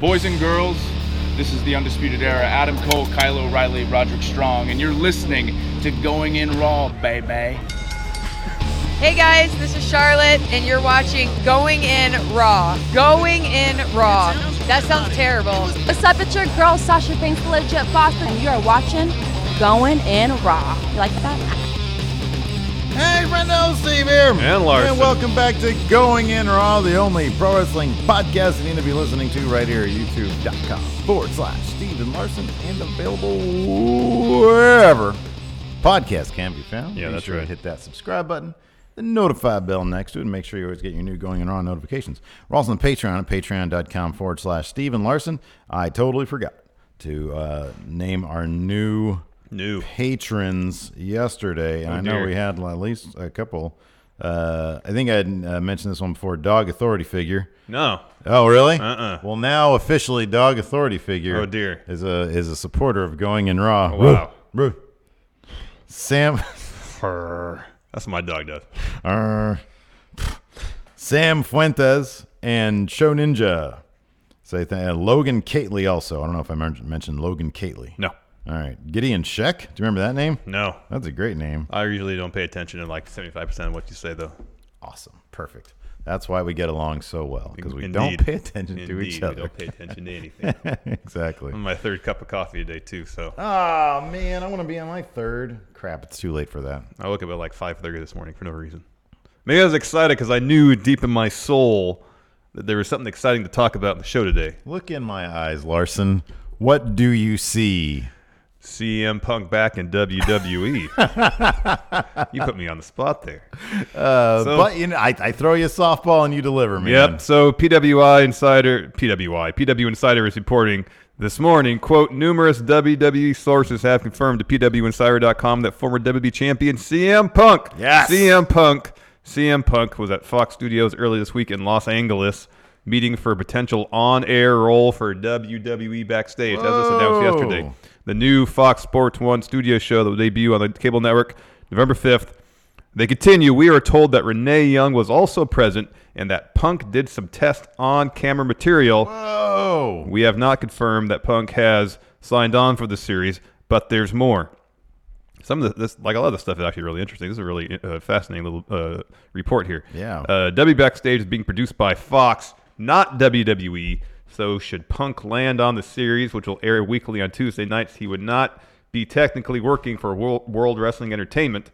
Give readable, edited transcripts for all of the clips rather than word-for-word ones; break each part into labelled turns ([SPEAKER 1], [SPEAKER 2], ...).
[SPEAKER 1] Boys and girls, this is the Undisputed Era. Adam Cole, Kyle O'Reilly, Roderick Strong, and you're listening to Going In Raw, baby.
[SPEAKER 2] Hey guys, this is Charlotte, and you're watching Going In Raw. Going In Raw. That sounds terrible.
[SPEAKER 3] What's up? It's your girl, Sasha Banks, Legit Boston, and you are watching Going In Raw. You like that?
[SPEAKER 4] Hey, friendo, Steve here.
[SPEAKER 5] And Larson.
[SPEAKER 4] And welcome back to Going In Raw, the only pro wrestling podcast you need to be listening to right here at youtube.com/Steve and Larson, and available wherever podcasts can be found.
[SPEAKER 5] Yeah, that's right.
[SPEAKER 4] Hit that subscribe button, the notify bell next to it, and make sure you always get your new Going In Raw notifications. We're also on Patreon at patreon.com/Steve and Larson. I totally forgot to name our new patrons yesterday. I know we had at least a couple. I think I had mentioned this one before. Dog Authority Figure.
[SPEAKER 5] No.
[SPEAKER 4] Oh, really?
[SPEAKER 5] Well,
[SPEAKER 4] now officially, Dog Authority Figure.
[SPEAKER 5] Oh dear.
[SPEAKER 4] Is a supporter of Going In Raw.
[SPEAKER 5] Oh, wow.
[SPEAKER 4] Ruh. Sam.
[SPEAKER 5] That's what my dog does.
[SPEAKER 4] Sam Fuentes and Show Ninja. Say Logan Cately also. I don't know if I mentioned Logan Cately.
[SPEAKER 5] No.
[SPEAKER 4] All right. Gideon Sheck. Do you remember that name?
[SPEAKER 5] No.
[SPEAKER 4] That's a great name.
[SPEAKER 5] I usually don't pay attention to like 75% of what you say, though.
[SPEAKER 4] Awesome. Perfect. That's why we get along so well, because we don't pay attention to each other.
[SPEAKER 5] We don't pay attention to anything.
[SPEAKER 4] Exactly.
[SPEAKER 5] I'm on my third cup of coffee a day, too, so.
[SPEAKER 4] Oh, man. I want to be on my third. Crap, it's too late for that.
[SPEAKER 5] I woke up at like 5:30 this morning for no reason. Maybe I was excited because I knew deep in my soul that there was something exciting to talk about in the show today.
[SPEAKER 4] Look in my eyes, Larson. What do you see?
[SPEAKER 5] CM Punk back in WWE. You put me on the spot there.
[SPEAKER 4] But you know, I throw you a softball and you deliver, man.
[SPEAKER 5] Yep. So PW Insider is reporting this morning, quote, numerous WWE sources have confirmed to PWInsider.com that former WWE champion CM Punk.
[SPEAKER 4] Yes.
[SPEAKER 5] CM Punk was at Fox Studios early this week in Los Angeles, meeting for a potential on-air role for WWE Backstage, as was announced yesterday. The new Fox Sports 1 studio show that will debut on the cable network November 5th. They continue, we are told that Renee Young was also present and that Punk did some test on-camera material.
[SPEAKER 4] Whoa.
[SPEAKER 5] We have not confirmed that Punk has signed on for the series, but there's more. Some of this, like a lot of this stuff, is actually really interesting. This is a really fascinating little report here.
[SPEAKER 4] Yeah.
[SPEAKER 5] WWE Backstage is being produced by Fox, not WWE. So should Punk land on the series, which will air weekly on Tuesday nights, he would not be technically working for World Wrestling Entertainment.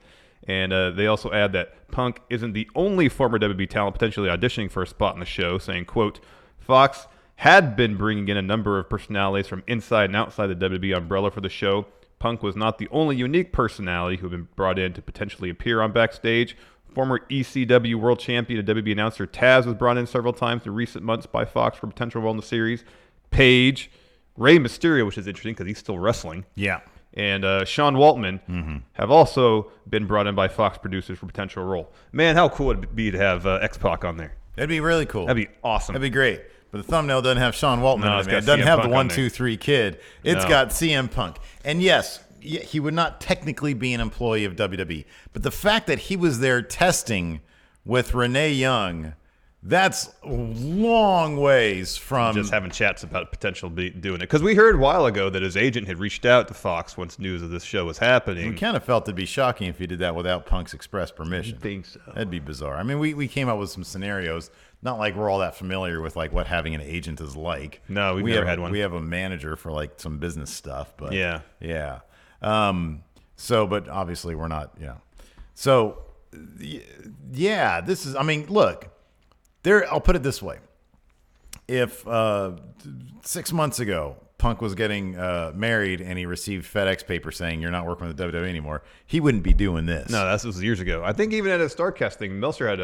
[SPEAKER 5] And they also add that Punk isn't the only former WWE talent potentially auditioning for a spot in the show, saying, quote, Fox had been bringing in a number of personalities from inside and outside the WWE umbrella for the show. Punk was not the only unique personality who had been brought in to potentially appear on Backstage. Former ECW World Champion and WWE announcer Taz was brought in several times in recent months by Fox for potential role in the series. Paige, Rey Mysterio, which is interesting because he's still wrestling.
[SPEAKER 4] Yeah.
[SPEAKER 5] And Sean Waltman have also been brought in by Fox producers for potential role. Man, how cool would it be to have X-Pac on there?
[SPEAKER 4] That'd be really cool.
[SPEAKER 5] That'd be awesome.
[SPEAKER 4] That'd be great. But the thumbnail doesn't have Sean Waltman in it, man. It doesn't
[SPEAKER 5] CM
[SPEAKER 4] have
[SPEAKER 5] Punk
[SPEAKER 4] the
[SPEAKER 5] on
[SPEAKER 4] 1,
[SPEAKER 5] there.
[SPEAKER 4] 2, 3 kid. It's got CM Punk. And yes, he would not technically be an employee of WWE. But the fact that he was there testing with Renee Young, that's long ways from
[SPEAKER 5] just having chats about potential doing it. Because we heard a while ago that his agent had reached out to Fox once news of this show was happening.
[SPEAKER 4] We kind of felt it'd be shocking if he did that without Punk's express permission.
[SPEAKER 5] I think so.
[SPEAKER 4] That'd be bizarre. I mean, we came up with some scenarios. Not like we're all that familiar with like what having an agent is like.
[SPEAKER 5] No, we've never had one.
[SPEAKER 4] We have a manager for like some business stuff, but
[SPEAKER 5] yeah.
[SPEAKER 4] But obviously we're not. Yeah. So, yeah, this is. I mean, look. I'll put it this way. If 6 months ago Punk was getting married and he received FedEx paper saying you're not working with the WWE anymore, he wouldn't be doing this.
[SPEAKER 5] No, this was years ago. I think even at a StarCast thing, Meltzer had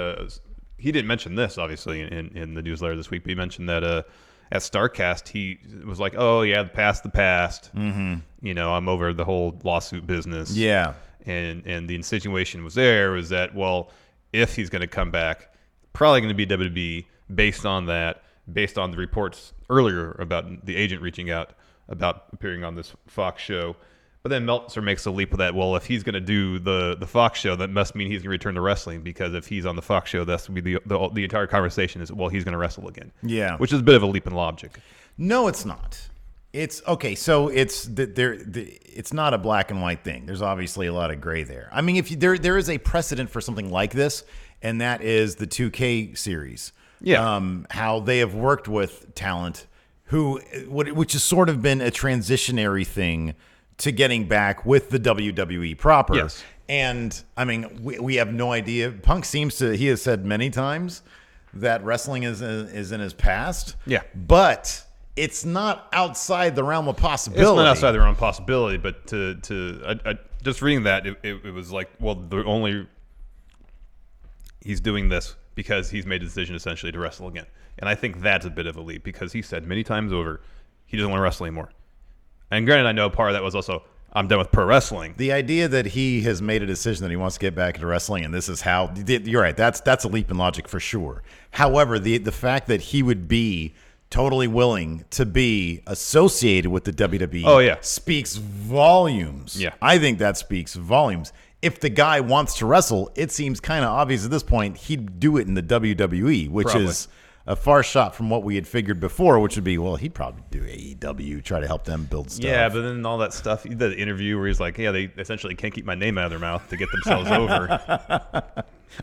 [SPEAKER 5] he didn't mention this, obviously, in the newsletter this week, but he mentioned that at StarCast, he was like, oh, yeah, the past. Mm-hmm. You know, I'm over the whole lawsuit business.
[SPEAKER 4] Yeah.
[SPEAKER 5] And the insinuation was that, well, if he's going to come back, probably going to be WWE based on the reports earlier about the agent reaching out about appearing on this Fox show. But then Meltzer makes the leap of that. Well, if he's going to do the Fox show, that must mean he's going to return to wrestling, because if he's on the Fox show, that's would be the entire conversation is, well, he's going to wrestle again.
[SPEAKER 4] Yeah,
[SPEAKER 5] which is a bit of a leap in logic.
[SPEAKER 4] No, it's not. It's okay. So it's not a black and white thing. There's obviously a lot of gray there. I mean, if there is a precedent for something like this, and that is the 2K series.
[SPEAKER 5] Yeah.
[SPEAKER 4] How they have worked with talent which has sort of been a transitionary thing to getting back with the WWE proper.
[SPEAKER 5] Yes.
[SPEAKER 4] And I mean, we have no idea. Punk he has said many times that wrestling is in his past.
[SPEAKER 5] Yeah.
[SPEAKER 4] But it's not outside the realm of possibility.
[SPEAKER 5] It's not outside the realm of possibility, but just reading that, it was like, well, he's doing this because he's made a decision essentially to wrestle again. And I think that's a bit of a leap, because he said many times over he doesn't want to wrestle anymore. And granted, I know part of that was also, I'm done with pro wrestling.
[SPEAKER 4] The idea that he has made a decision that he wants to get back into wrestling, and this is how, you're right, that's a leap in logic for sure. However, the fact that he would be totally willing to be associated with the WWE speaks volumes.
[SPEAKER 5] Yeah.
[SPEAKER 4] I think that speaks volumes. If the guy wants to wrestle, it seems kind of obvious at this point he'd do it in the WWE, which
[SPEAKER 5] Probably.
[SPEAKER 4] is a far shot from what we had figured before, which would be, well, he'd probably do AEW, try to help them build stuff.
[SPEAKER 5] Yeah, but then all that stuff, the interview where he's like, yeah, they essentially can't keep my name out of their mouth to get themselves over.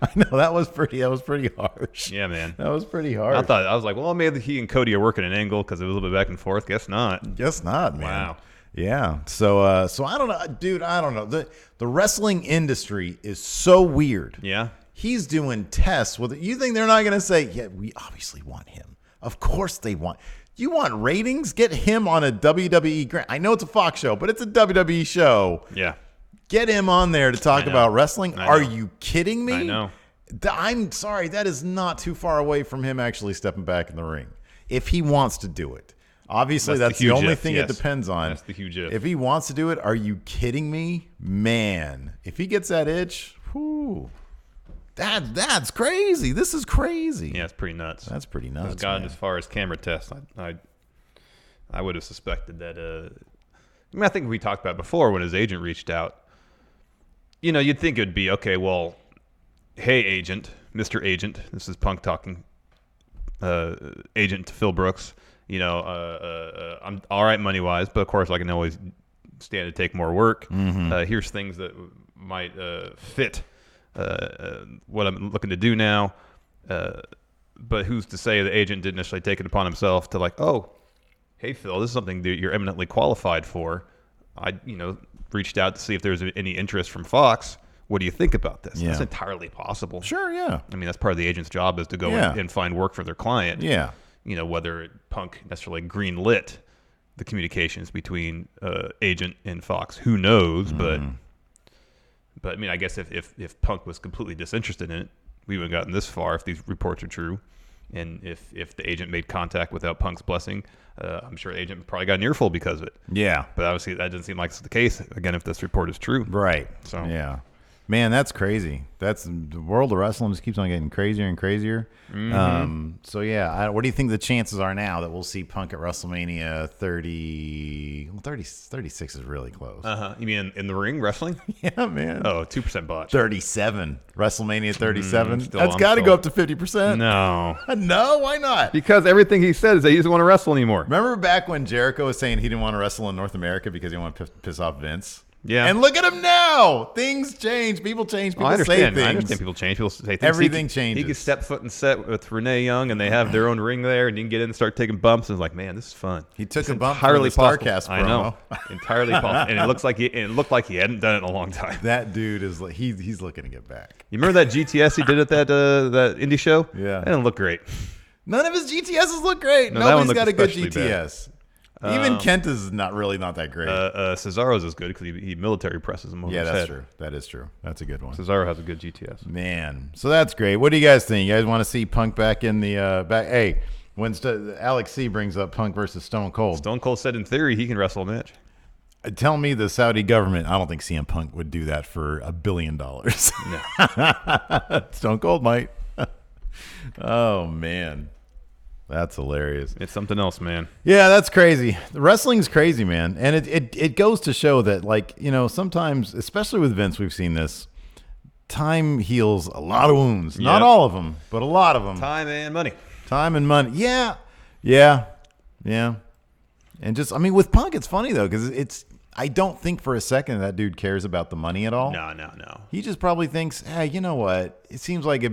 [SPEAKER 4] I know, that was pretty harsh.
[SPEAKER 5] Yeah, man.
[SPEAKER 4] That was pretty harsh.
[SPEAKER 5] I was like, well, maybe he and Cody are working an angle because it was a little bit back and forth. Guess not.
[SPEAKER 4] Guess not, man.
[SPEAKER 5] Wow.
[SPEAKER 4] Yeah. So I don't know, dude. I don't know. The wrestling industry is so weird.
[SPEAKER 5] Yeah.
[SPEAKER 4] He's doing tests with it. You think they're not going to say, yeah, we obviously want him. Of course they want. You want ratings? Get him on a WWE grant. I know it's a Fox show, but it's a WWE show.
[SPEAKER 5] Yeah.
[SPEAKER 4] Get him on there to talk about wrestling. Are you kidding me?
[SPEAKER 5] I know.
[SPEAKER 4] I'm sorry. That is not too far away from him actually stepping back in the ring. If he wants to do it. Obviously, that's the only thing it depends on.
[SPEAKER 5] That's the huge if.
[SPEAKER 4] If he wants to do it, are you kidding me? Man, if he gets that itch, whoo. That's crazy. This is crazy.
[SPEAKER 5] Yeah, it's pretty nuts.
[SPEAKER 4] That's pretty nuts.
[SPEAKER 5] It's gotten as far as camera tests. I would have suspected that. I mean, I think we talked about it before when his agent reached out. You know, you'd think it would be, okay, well, hey, agent, Mr. Agent. This is Punk talking. Agent to Phil Brooks. You know, I'm all right money-wise, but of course I can always stand to take more work.
[SPEAKER 4] Mm-hmm.
[SPEAKER 5] Here's things that might fit what I'm looking to do now. But who's to say the agent didn't necessarily take it upon himself to like, oh, hey, Phil, this is something that you're eminently qualified for. I, reached out to see if there's any interest from Fox. What do you think about this?
[SPEAKER 4] Yeah.
[SPEAKER 5] That's entirely possible.
[SPEAKER 4] Sure, yeah.
[SPEAKER 5] I mean, that's part of the agent's job is to go and find work for their client.
[SPEAKER 4] Yeah.
[SPEAKER 5] Whether Punk necessarily green-lit the communications between agent and Fox. Who knows? But I mean, I guess if Punk was completely disinterested in it, we wouldn't have gotten this far if these reports are true. And if the agent made contact without Punk's blessing, I'm sure the agent probably got an earful because of it.
[SPEAKER 4] Yeah.
[SPEAKER 5] But obviously that doesn't seem like it's the case, again, if this report is true.
[SPEAKER 4] Right.
[SPEAKER 5] So
[SPEAKER 4] yeah. Man, that's crazy. That's the world of wrestling just keeps on getting crazier and crazier. So yeah, what do you think the chances are now that we'll see Punk at WrestleMania 30? Well, 36 is really close.
[SPEAKER 5] You mean in the ring wrestling?
[SPEAKER 4] Yeah, man.
[SPEAKER 5] Oh, 2% botch.
[SPEAKER 4] 37. WrestleMania 37.
[SPEAKER 5] Still,
[SPEAKER 4] That's got to go up to 50%.
[SPEAKER 5] No.
[SPEAKER 4] No, why not?
[SPEAKER 5] Because everything he said is that he doesn't want to wrestle anymore.
[SPEAKER 4] Remember back when Jericho was saying he didn't want to wrestle in North America because he didn't want to piss off Vince?
[SPEAKER 5] Yeah.
[SPEAKER 4] And look at him now. Things change. People change. People say things.
[SPEAKER 5] I understand people change. People say things.
[SPEAKER 4] Everything changes.
[SPEAKER 5] He could step foot and set with Renee Young, and they have their own ring there, and you can get in and start taking bumps. And it's like, man, this is fun.
[SPEAKER 4] He took a bump
[SPEAKER 5] entirely
[SPEAKER 4] from the StarCast promo.
[SPEAKER 5] I know. Entirely possible. And it looked like he hadn't done it in a long time.
[SPEAKER 4] That dude is like he's looking to get back.
[SPEAKER 5] You remember that GTS he did at that indie show?
[SPEAKER 4] Yeah.
[SPEAKER 5] That didn't look great.
[SPEAKER 4] None of his GTSs look great.
[SPEAKER 5] No, that one
[SPEAKER 4] Nobody's got a good
[SPEAKER 5] especially
[SPEAKER 4] GTS. Even Kent is not that great.
[SPEAKER 5] Cesaro's is good because he military presses him over his head.
[SPEAKER 4] True. That is true. That's a good one.
[SPEAKER 5] Cesaro has a good GTS.
[SPEAKER 4] Man, so that's great. What do you guys think? You guys want to see Punk back in the back? Hey, when Alex C brings up Punk versus Stone Cold.
[SPEAKER 5] Stone Cold said in theory he can wrestle a match.
[SPEAKER 4] Tell me the Saudi government, I don't think CM Punk would do that for $1 billion.
[SPEAKER 5] No.
[SPEAKER 4] Stone Cold might. Oh, man. That's hilarious.
[SPEAKER 5] It's something else, man.
[SPEAKER 4] Yeah, that's crazy. The wrestling's crazy, man. And it goes to show that, like, sometimes, especially with Vince, we've seen this. Time heals a lot of wounds. Not all of them, but a lot of them.
[SPEAKER 5] Time and money.
[SPEAKER 4] Time and money. Yeah. Yeah. Yeah. And just, with Punk, it's funny, though, because I don't think for a second that dude cares about the money at all.
[SPEAKER 5] No.
[SPEAKER 4] He just probably thinks, hey, you know what? It seems like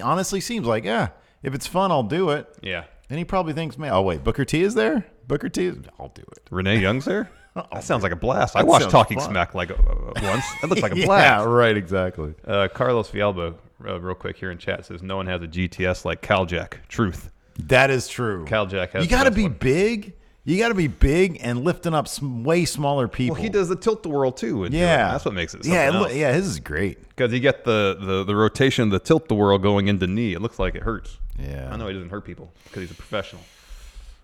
[SPEAKER 4] honestly seems like, if it's fun, I'll do it.
[SPEAKER 5] Yeah.
[SPEAKER 4] And he probably thinks, man, oh, wait, Booker T is there? I'll do it.
[SPEAKER 5] Renee Young's there? That sounds like a blast. I watched Talking Smack once. That looks like a blast.
[SPEAKER 4] Yeah, right, exactly.
[SPEAKER 5] Carlos Villalba, real quick here in chat, says no one has a GTS like Caljack. Truth.
[SPEAKER 4] That is true.
[SPEAKER 5] Caljack has.
[SPEAKER 4] You got to be big. You got to be big and lifting up way smaller people.
[SPEAKER 5] Well, he does the tilt-the-whirl too.
[SPEAKER 4] Yeah,
[SPEAKER 5] that's what makes it.
[SPEAKER 4] Yeah, his is great
[SPEAKER 5] because you get the rotation, the tilt-the-whirl going into knee. It looks like it hurts.
[SPEAKER 4] Yeah,
[SPEAKER 5] I know he doesn't hurt people because he's a professional.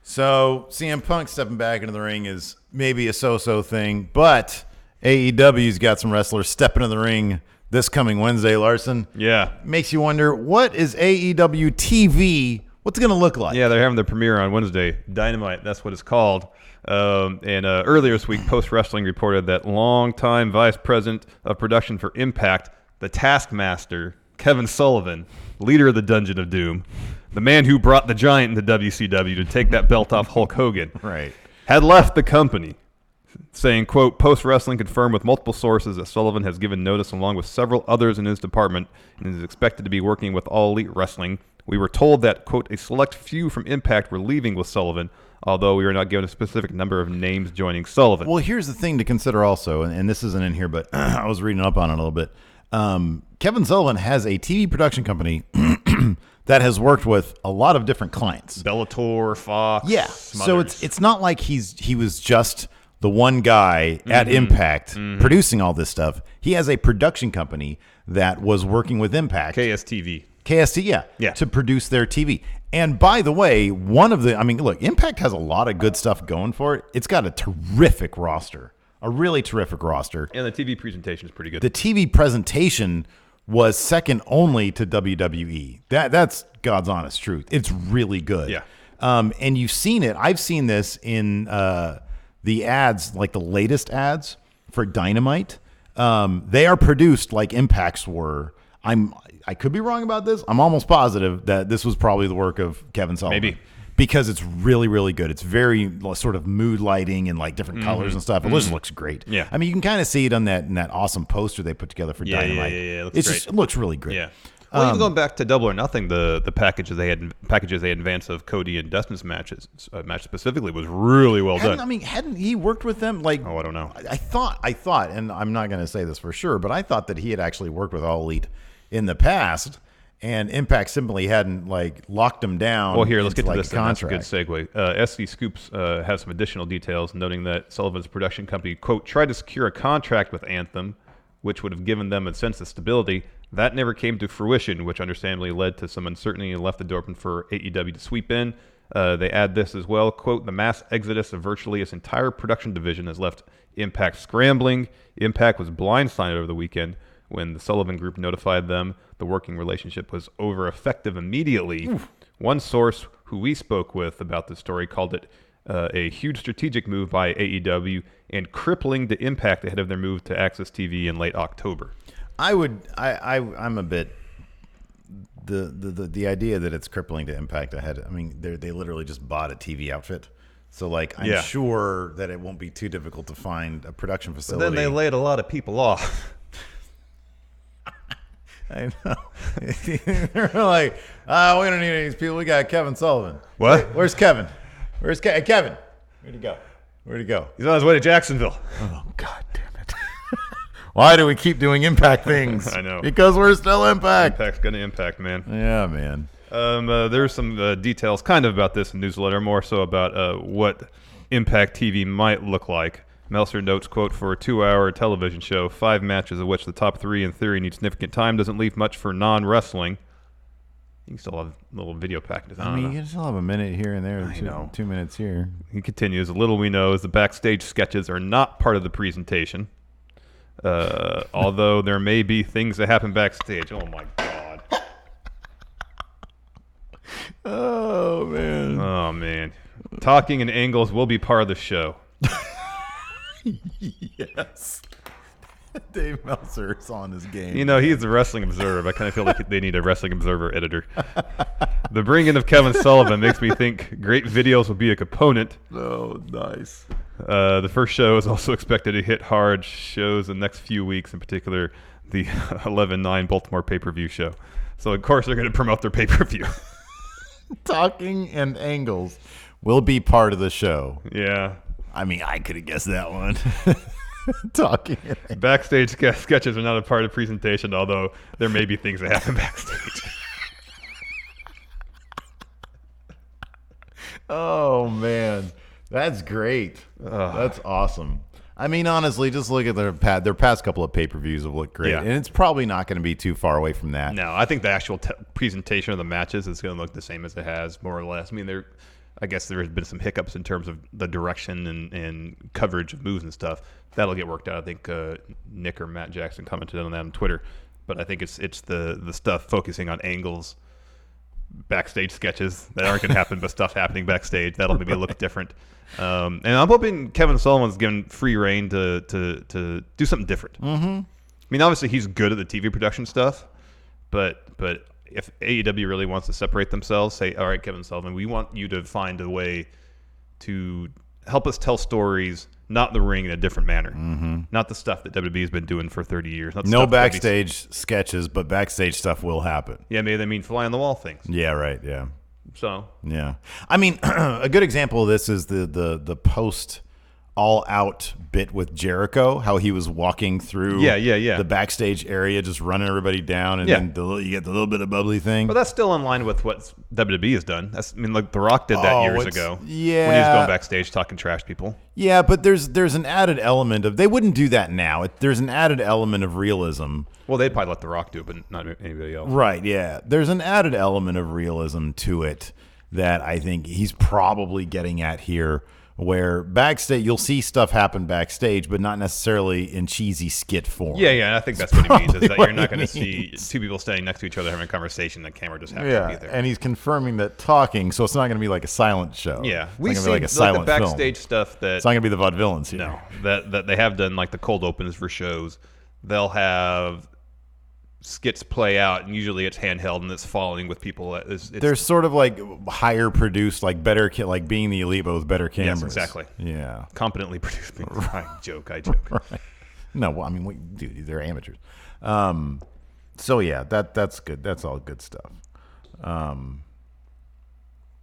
[SPEAKER 4] So CM Punk stepping back into the ring is maybe a so-so thing, but AEW's got some wrestlers stepping in the ring this coming Wednesday, Larson.
[SPEAKER 5] Yeah,
[SPEAKER 4] makes you wonder, what is AEW TV? What's it going to look like?
[SPEAKER 5] Yeah, they're having their premiere on Wednesday. Dynamite, that's what it's called. And earlier this week, Post Wrestling reported that longtime vice president of production for Impact, the Taskmaster, Kevin Sullivan, leader of the Dungeon of Doom, the man who brought the Giant into WCW to take that belt off Hulk Hogan,
[SPEAKER 4] right,
[SPEAKER 5] had left the company, saying, quote, Post Wrestling confirmed with multiple sources that Sullivan has given notice along with several others in his department and is expected to be working with All Elite Wrestling. We were told that, quote, a select few from Impact were leaving with Sullivan, although we were not given a specific number of names joining Sullivan.
[SPEAKER 4] Well, here's the thing to consider also, and this isn't in here, but I was reading up on it a little bit. Kevin Sullivan has a TV production company that has worked with a lot of different clients.
[SPEAKER 5] Bellator, Fox.
[SPEAKER 4] Yeah. So it's not like he was just the one guy at Impact producing all this stuff. He has a production company that was working with Impact. KST, yeah, to produce their TV. And by the way, look, Impact has a lot of good stuff going for it. It's got a terrific roster, a really terrific roster.
[SPEAKER 5] And the TV presentation is pretty good.
[SPEAKER 4] The TV presentation was second only to WWE. That's God's honest truth. It's really good.
[SPEAKER 5] Yeah.
[SPEAKER 4] And you've seen it. I've seen this in the ads, like the latest ads for Dynamite. They are produced like Impact's were. I could be wrong about this. I'm almost positive that this was probably the work of Kevin Sullivan.
[SPEAKER 5] Maybe.
[SPEAKER 4] Because it's really, really good. It's very sort of mood lighting and like different colors and stuff. It just looks great.
[SPEAKER 5] Yeah.
[SPEAKER 4] I mean, you can kind of see it on that awesome poster they put together for Dynamite.
[SPEAKER 5] Yeah.
[SPEAKER 4] It looks really great.
[SPEAKER 5] Yeah. Well, even going back to Double or Nothing, the packages they had in advance of Cody and Dustin's match specifically was really well done.
[SPEAKER 4] Hadn't he worked with them? Like,
[SPEAKER 5] I don't know.
[SPEAKER 4] I thought, and I'm not going to say this for sure, but I thought that he had actually worked with All Elite in the past, and Impact simply hadn't locked him down.
[SPEAKER 5] Well, here, let's get to
[SPEAKER 4] like
[SPEAKER 5] this. That's a good segue. SC Scoops has some additional details, noting that Sullivan's production company, quote, tried to secure a contract with Anthem, which would have given them a sense of stability. That never came to fruition, which understandably led to some uncertainty and left the door open for AEW to sweep in. They add this as well, quote, the mass exodus of virtually its entire production division has left Impact scrambling. Impact was blindsided over the weekend when the Sullivan Group notified them the working relationship was over effective immediately. Oof. One source who we spoke with about this story called it a huge strategic move by AEW and crippling to Impact ahead of their move to Access TV in late October.
[SPEAKER 4] I'm a bit the idea that it's crippling to Impact ahead. I mean, they literally just bought a TV outfit. So I'm sure that it won't be too difficult to find a production facility.
[SPEAKER 5] But then they laid a lot of people off.
[SPEAKER 4] I know. They're like, we don't need any of these people. We got Kevin Sullivan.
[SPEAKER 5] What?
[SPEAKER 4] Where's Kevin? Kevin? Where'd he go?
[SPEAKER 5] He's on his way to Jacksonville.
[SPEAKER 4] Oh, God damn it. Why do we keep doing Impact things?
[SPEAKER 5] I know.
[SPEAKER 4] Because we're still Impact.
[SPEAKER 5] Impact's going to impact, man.
[SPEAKER 4] Yeah, man.
[SPEAKER 5] There's some details kind of about this newsletter, more so about what Impact TV might look like. Meltzer notes, quote, for a 2-hour television show, 5 matches of which the top 3 in theory need significant time doesn't leave much for non-wrestling. You can still have little video packages.
[SPEAKER 4] I mean, you can still have a minute here and there.
[SPEAKER 5] I know.
[SPEAKER 4] 2 minutes here.
[SPEAKER 5] He continues, little we know is the backstage sketches are not part of the presentation. Although there may be things that happen backstage. Oh, my God.
[SPEAKER 4] Oh, man.
[SPEAKER 5] Oh, man. Talking and angles will be part of the show.
[SPEAKER 4] Yes. Dave Meltzer is on his game.
[SPEAKER 5] You know, he's the Wrestling Observer. I kind of feel like they need a Wrestling Observer editor. The bringing in of Kevin Sullivan makes me think great videos will be a component.
[SPEAKER 4] Oh, nice.
[SPEAKER 5] The first show is also expected to hit hard. Shows the next few weeks, in particular, the 11/9 Baltimore pay-per-view show. So, of course, they're going to promote their pay-per-view.
[SPEAKER 4] Talking and angles will be part of the show.
[SPEAKER 5] Yeah.
[SPEAKER 4] I mean, I could have guessed that one. Talking and angles.
[SPEAKER 5] Backstage sketches are not a part of the presentation, although there may be things that happen backstage.
[SPEAKER 4] Oh, man. That's great. That's awesome. I mean, honestly, just look at their past couple of pay-per-views have looked great.
[SPEAKER 5] Yeah.
[SPEAKER 4] And it's probably not going to be too far away from that.
[SPEAKER 5] No, I think the actual presentation of the matches is going to look the same as it has, more or less. I mean, I guess there has been some hiccups in terms of the direction and coverage of moves and stuff. That'll get worked out. I think Nick or Matt Jackson commented on that on Twitter. But I think it's the stuff focusing on angles, backstage sketches that aren't going to happen, but stuff happening backstage. That'll maybe look different. And I'm hoping Kevin Sullivan's given free reign to do something different. Mm-hmm. I mean, obviously he's good at the TV production stuff, but if AEW really wants to separate themselves, say, all right, Kevin Sullivan, we want you to find a way to help us tell stories, not in the ring, in a different manner. Mm-hmm. Not the stuff that WWE has been doing for 30 years. Not the
[SPEAKER 4] No
[SPEAKER 5] stuff
[SPEAKER 4] backstage sketches, but backstage stuff will happen.
[SPEAKER 5] Yeah, maybe they mean fly on the wall things.
[SPEAKER 4] Yeah, right. Yeah.
[SPEAKER 5] So
[SPEAKER 4] Yeah. I mean, a good example of this is the post all-out bit with Jericho, how he was walking through the backstage area, just running everybody down, and then you get the little bit of bubbly thing.
[SPEAKER 5] But that's still in line with what WWE has done. Like The Rock did that years ago.
[SPEAKER 4] Yeah.
[SPEAKER 5] When he was going backstage talking trash to people.
[SPEAKER 4] Yeah, but there's an added element of, they wouldn't do that now. There's an added element of realism.
[SPEAKER 5] Well, they'd probably let The Rock do it, but not anybody else.
[SPEAKER 4] Right, yeah. There's an added element of realism to it that I think he's probably getting at here, where backstage, you'll see stuff happen backstage, but not necessarily in cheesy skit form.
[SPEAKER 5] Yeah, I think that's what he means, is that you're not going to see two people standing next to each other having a conversation, the camera just happens to be there.
[SPEAKER 4] And he's confirming that talking, so it's not going to be like a silent show.
[SPEAKER 5] Yeah.
[SPEAKER 4] We see like a silent
[SPEAKER 5] the backstage stuff that...
[SPEAKER 4] It's not going to be the vaudevillains here.
[SPEAKER 5] No, that they have done, like the cold opens for shows. They'll have skits play out, and usually it's handheld and it's following with people.
[SPEAKER 4] They're sort of like higher produced, like better, like Being the Elite, but with better cameras.
[SPEAKER 5] Yes, exactly.
[SPEAKER 4] Yeah,
[SPEAKER 5] competently produced. I joke.
[SPEAKER 4] Right. No, well, I mean, dude, they're amateurs. So yeah, that's good. That's all good stuff.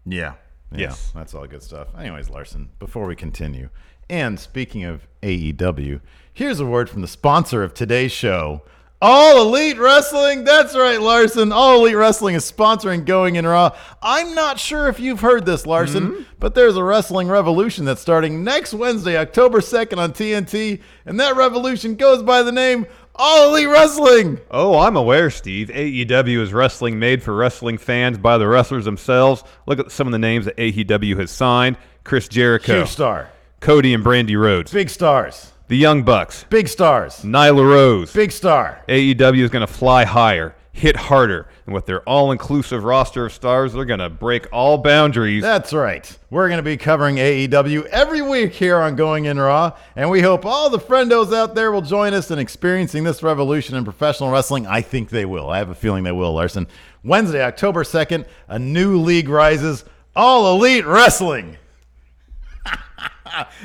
[SPEAKER 4] Yeah,
[SPEAKER 5] yes,
[SPEAKER 4] that's all good stuff. Anyways, Larson, before we continue, and speaking of AEW, here's a word from the sponsor of today's show, All Elite Wrestling. That's right, Larson. All Elite Wrestling is sponsoring Going in Raw. I'm not sure if you've heard this, Larson, but there's a wrestling revolution that's starting next Wednesday, October 2nd on TNT, and that revolution goes by the name All Elite Wrestling.
[SPEAKER 5] Oh, I'm aware, Steve. AEW is wrestling made for wrestling fans by the wrestlers themselves. Look at some of the names that AEW has signed. Chris Jericho.
[SPEAKER 4] Huge star.
[SPEAKER 5] Cody and Brandy Rhodes.
[SPEAKER 4] Big stars.
[SPEAKER 5] The Young Bucks.
[SPEAKER 4] Big stars.
[SPEAKER 5] Nyla Rose.
[SPEAKER 4] Big star.
[SPEAKER 5] AEW is going to fly higher, hit harder, and with their all-inclusive roster of stars, they're going to break all boundaries.
[SPEAKER 4] That's right. We're going to be covering AEW every week here on Going in Raw, and we hope all the friendos out there will join us in experiencing this revolution in professional wrestling. I think they will. I have a feeling they will, Larson. Wednesday, October 2nd, a new league rises, All Elite Wrestling.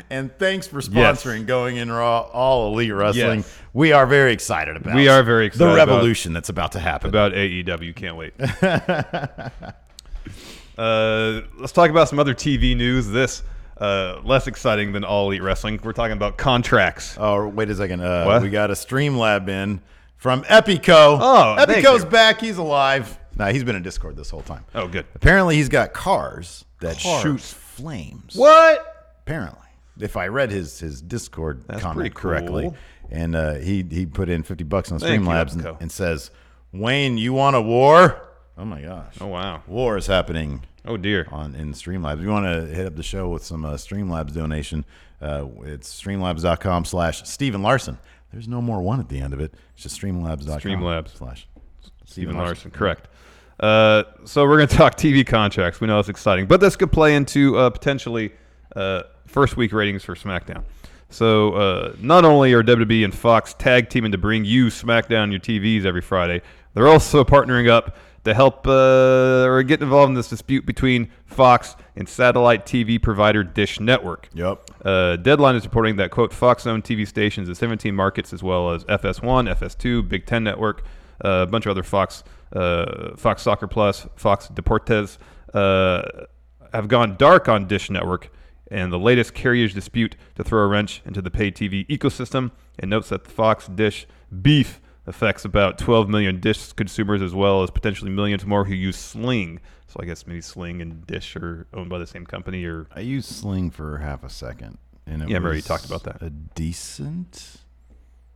[SPEAKER 4] And thanks for sponsoring Going in Raw, All Elite Wrestling.
[SPEAKER 5] Yes.
[SPEAKER 4] We are very excited about
[SPEAKER 5] the
[SPEAKER 4] revolution that's about to happen.
[SPEAKER 5] About AEW. Can't wait. Let's talk about some other TV news. This less exciting than All Elite Wrestling. We're talking about contracts.
[SPEAKER 4] Oh, wait a second.
[SPEAKER 5] What?
[SPEAKER 4] We got a Streamlab in from Epico.
[SPEAKER 5] Oh, thank
[SPEAKER 4] Epico's
[SPEAKER 5] you.
[SPEAKER 4] back. He's alive. Nah, he's been in Discord this whole time.
[SPEAKER 5] Oh, good.
[SPEAKER 4] Apparently, he's got cars that shoot flames.
[SPEAKER 5] What?
[SPEAKER 4] Apparently, if I read his Discord comment correctly,
[SPEAKER 5] cool.
[SPEAKER 4] and he put in $50 on
[SPEAKER 5] Thank you,
[SPEAKER 4] Streamlabs
[SPEAKER 5] Epico.
[SPEAKER 4] and says, "Wayne, you want a war?" Oh my gosh!
[SPEAKER 5] Oh wow!
[SPEAKER 4] War is happening.
[SPEAKER 5] Oh dear!
[SPEAKER 4] In Streamlabs, if you want to hit up the show with some Streamlabs donation, it's streamlabs.com/Steven Larson. There's no more one at the end of it. It's just streamlabs.com/Steven
[SPEAKER 5] Larson. Correct. So we're going to talk TV contracts. We know it's exciting, but this could play into potentially first week ratings for SmackDown. So not only are WWE and Fox tag teaming to bring you SmackDown on your TVs every Friday, they're also partnering up to help or get involved in this dispute between Fox and satellite TV provider Dish Network.
[SPEAKER 4] Yep.
[SPEAKER 5] Deadline is reporting that, quote, Fox-owned TV stations in 17 markets, as well as FS1, FS2, Big Ten Network, a bunch of other Fox Soccer Plus, Fox Deportes, have gone dark on Dish Network and the latest carriage dispute to throw a wrench into the pay TV ecosystem, and notes that the Fox-Dish beef affects about 12 million Dish consumers, as well as potentially millions more who use Sling. So I guess maybe Sling and Dish are owned by the same company. Or
[SPEAKER 4] I used Sling for half a second, and it
[SPEAKER 5] yeah,
[SPEAKER 4] was
[SPEAKER 5] remember you talked about that.
[SPEAKER 4] A decent.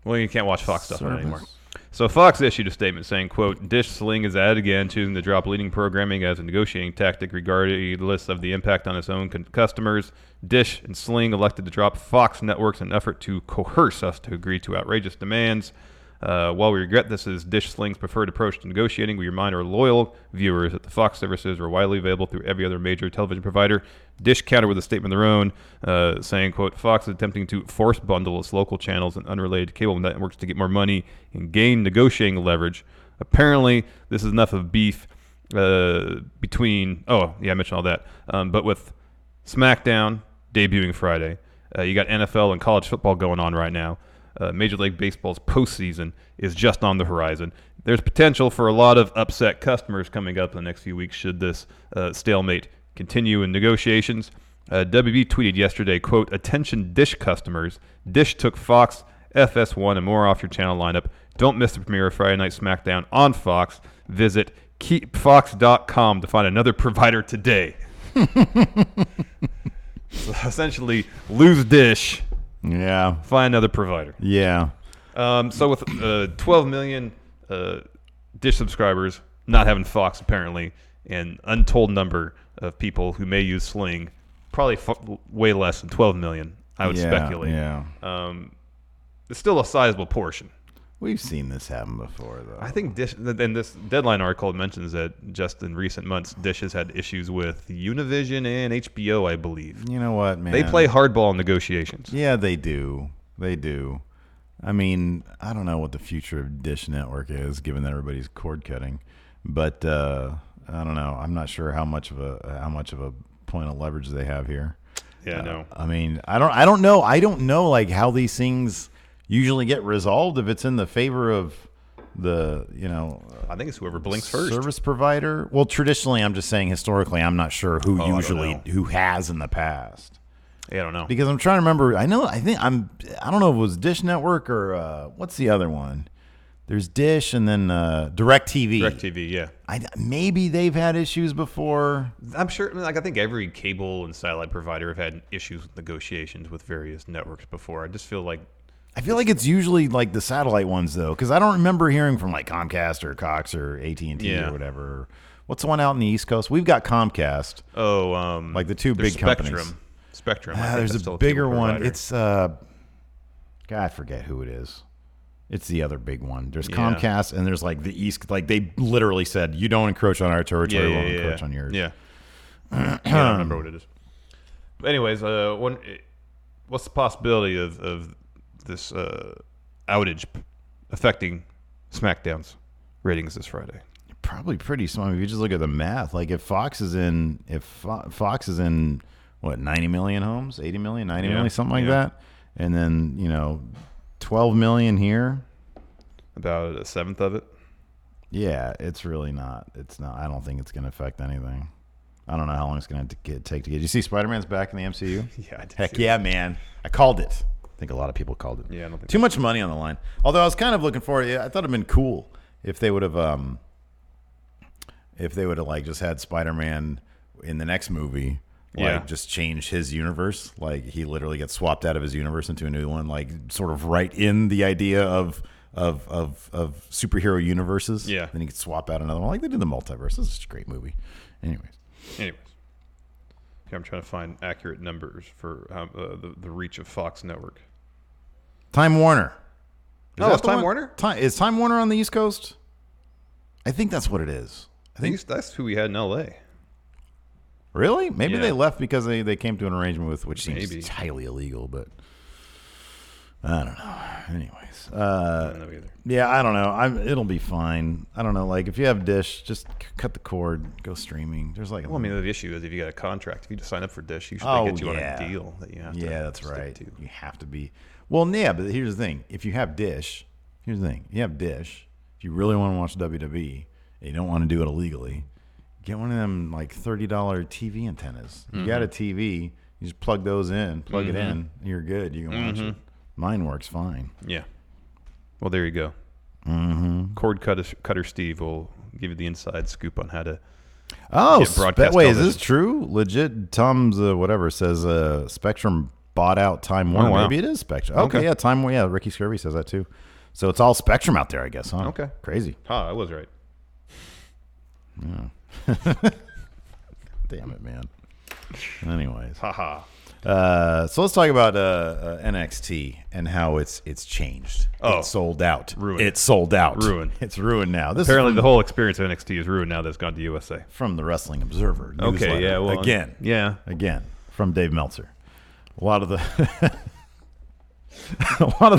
[SPEAKER 5] Well, you can't watch Fox stuff
[SPEAKER 4] service.
[SPEAKER 5] anymore. So Fox issued a statement saying, quote, Dish Sling is at it again, choosing to drop leading programming as a negotiating tactic regardless of the impact on its own customers. Dish and Sling elected to drop Fox networks in an effort to coerce us to agree to outrageous demands. While we regret this is Dish Sling's preferred approach to negotiating, we remind our loyal viewers that the Fox services are widely available through every other major television provider. Dish countered with a statement of their own, saying, quote, Fox is attempting to force bundle its local channels and unrelated cable networks to get more money and gain negotiating leverage. Apparently, this is enough of beef between, I mentioned all that, but with SmackDown debuting Friday, you got NFL and college football going on right now. Major League Baseball's postseason is just on the horizon. There's potential for a lot of upset customers coming up in the next few weeks should this stalemate continue in negotiations. WB tweeted yesterday, quote, attention Dish customers. Dish took Fox, FS1, and more off your channel lineup. Don't miss the premiere of Friday Night SmackDown on Fox. Visit keepfox.com to find another provider today. So essentially, lose Dish.
[SPEAKER 4] Yeah.
[SPEAKER 5] Find another provider.
[SPEAKER 4] Yeah.
[SPEAKER 5] So with 12 million Dish subscribers not having Fox apparently, and untold number of people who may use Sling, probably way less than 12 million, I would speculate.
[SPEAKER 4] Yeah.
[SPEAKER 5] It's still a sizable portion.
[SPEAKER 4] We've seen this happen before, though.
[SPEAKER 5] I think Dish, and this Deadline article mentions that just in recent months, Dish has had issues with Univision and HBO, I believe.
[SPEAKER 4] You know what, man?
[SPEAKER 5] They play hardball in negotiations.
[SPEAKER 4] Yeah, they do. They do. I mean, I don't know what the future of Dish Network is, given that everybody's cord cutting, but I don't know. I'm not sure how much of a point of leverage they have here.
[SPEAKER 5] Yeah, no.
[SPEAKER 4] I mean, I don't know. I don't know like how these things usually get resolved if it's in the favor of the,
[SPEAKER 5] I think it's whoever blinks first.
[SPEAKER 4] Service provider. Well, traditionally, I'm just saying historically, I'm not sure who has in the past.
[SPEAKER 5] Yeah, I don't know.
[SPEAKER 4] Because I'm trying to remember. I don't know if it was Dish Network or what's the other one? There's Dish and then DirecTV.
[SPEAKER 5] DirecTV, yeah.
[SPEAKER 4] Maybe they've had issues before.
[SPEAKER 5] I'm sure. I think every cable and satellite provider have had issues with negotiations with various networks before. I just feel like
[SPEAKER 4] it's usually like the satellite ones though, because I don't remember hearing from like Comcast or Cox or AT&T or whatever. What's the one out in the East Coast? We've got Comcast. Like the two big companies.
[SPEAKER 5] Spectrum.
[SPEAKER 4] There's a bigger one. It's God, I forget who it is. It's the other big one. There's Comcast, and there's like the East. Like they literally said, "You don't encroach on our territory. We won't encroach on yours."
[SPEAKER 5] Yeah. I don't remember what it is. But anyways, what's the possibility of this outage affecting SmackDown's ratings this Friday?
[SPEAKER 4] Probably pretty small. If you just look at the math, like if Fox is in what 90 million homes, 80 million, 90 million, something like that, and then 12 million here,
[SPEAKER 5] about a seventh of it.
[SPEAKER 4] Yeah, it's really not. It's not. I don't think it's going to affect anything. I don't know how long it's going to take to get. You see, Spider-Man's back in the MCU.
[SPEAKER 5] Yeah, I did.
[SPEAKER 4] Heck yeah, man! I called it. I think a lot of people called it.
[SPEAKER 5] Yeah, I don't think
[SPEAKER 4] too much money on the line. Although I was kind of looking for it. I thought it'd been cool if they would have like just had Spider-Man in the next movie. Like just change his universe. Like he literally gets swapped out of his universe into a new one. Like sort of right in the idea of superhero universes.
[SPEAKER 5] Yeah.
[SPEAKER 4] Then he could swap out another one. Like they did the multiverse. This is a great movie. Anyways.
[SPEAKER 5] Okay, I'm trying to find accurate numbers for the reach of Fox Network.
[SPEAKER 4] Time Warner.
[SPEAKER 5] It's Time Warner?
[SPEAKER 4] Is Time Warner on the East Coast? I think that's what it is.
[SPEAKER 5] That's who we had in L.A.
[SPEAKER 4] Really? Maybe
[SPEAKER 5] Yeah.
[SPEAKER 4] they left because they came to an arrangement with, which seems
[SPEAKER 5] Maybe.
[SPEAKER 4] highly illegal, but I don't know. Anyways,
[SPEAKER 5] I don't know either.
[SPEAKER 4] yeah, I don't know. It'll be fine. I don't know. Like if you have Dish, just cut the cord, go streaming. There's like,
[SPEAKER 5] Well, I mean, the issue is if you got a contract, if you just sign up for Dish, usually
[SPEAKER 4] Oh,
[SPEAKER 5] they get you
[SPEAKER 4] yeah.
[SPEAKER 5] on a deal that you have to.
[SPEAKER 4] yeah, that's
[SPEAKER 5] stick
[SPEAKER 4] right.
[SPEAKER 5] to.
[SPEAKER 4] You have to be. Well, yeah, but here's the thing: if you have Dish, here's the thing: you have Dish. If you really want to watch WWE, and you don't want to do it illegally, get one of them like $30 TV antennas. You got a TV, you just plug those in, plug it in, and you're good. You can watch it. Mine works fine.
[SPEAKER 5] Yeah. Well, there you go. Cord Cutter Steve will give you the inside scoop on how to.
[SPEAKER 4] Oh,
[SPEAKER 5] get broadcast
[SPEAKER 4] wait, is
[SPEAKER 5] television.
[SPEAKER 4] this true? Legit, Tom's whatever says Spectrum bought out Time Warner.
[SPEAKER 5] wow.
[SPEAKER 4] Maybe it is Spectrum. Okay,
[SPEAKER 5] Okay.
[SPEAKER 4] yeah, Time Warner. Yeah, Ricky Scurvy says that too. So it's all Spectrum out there, I guess, huh?
[SPEAKER 5] Okay.
[SPEAKER 4] Crazy.
[SPEAKER 5] I was right.
[SPEAKER 4] Damn it, man. Anyways.
[SPEAKER 5] Haha.
[SPEAKER 4] So let's talk about NXT and how it's changed.
[SPEAKER 5] Oh.
[SPEAKER 4] It's sold out.
[SPEAKER 5] Ruined.
[SPEAKER 4] It's sold out.
[SPEAKER 5] Ruined.
[SPEAKER 4] It's ruined now. This
[SPEAKER 5] Apparently,
[SPEAKER 4] is
[SPEAKER 5] the whole experience of NXT is ruined now that it's gone to USA.
[SPEAKER 4] from the Wrestling Observer.
[SPEAKER 5] Okay,
[SPEAKER 4] newsletter.
[SPEAKER 5] yeah, well,
[SPEAKER 4] again,
[SPEAKER 5] yeah.
[SPEAKER 4] from Dave Meltzer. A lot of the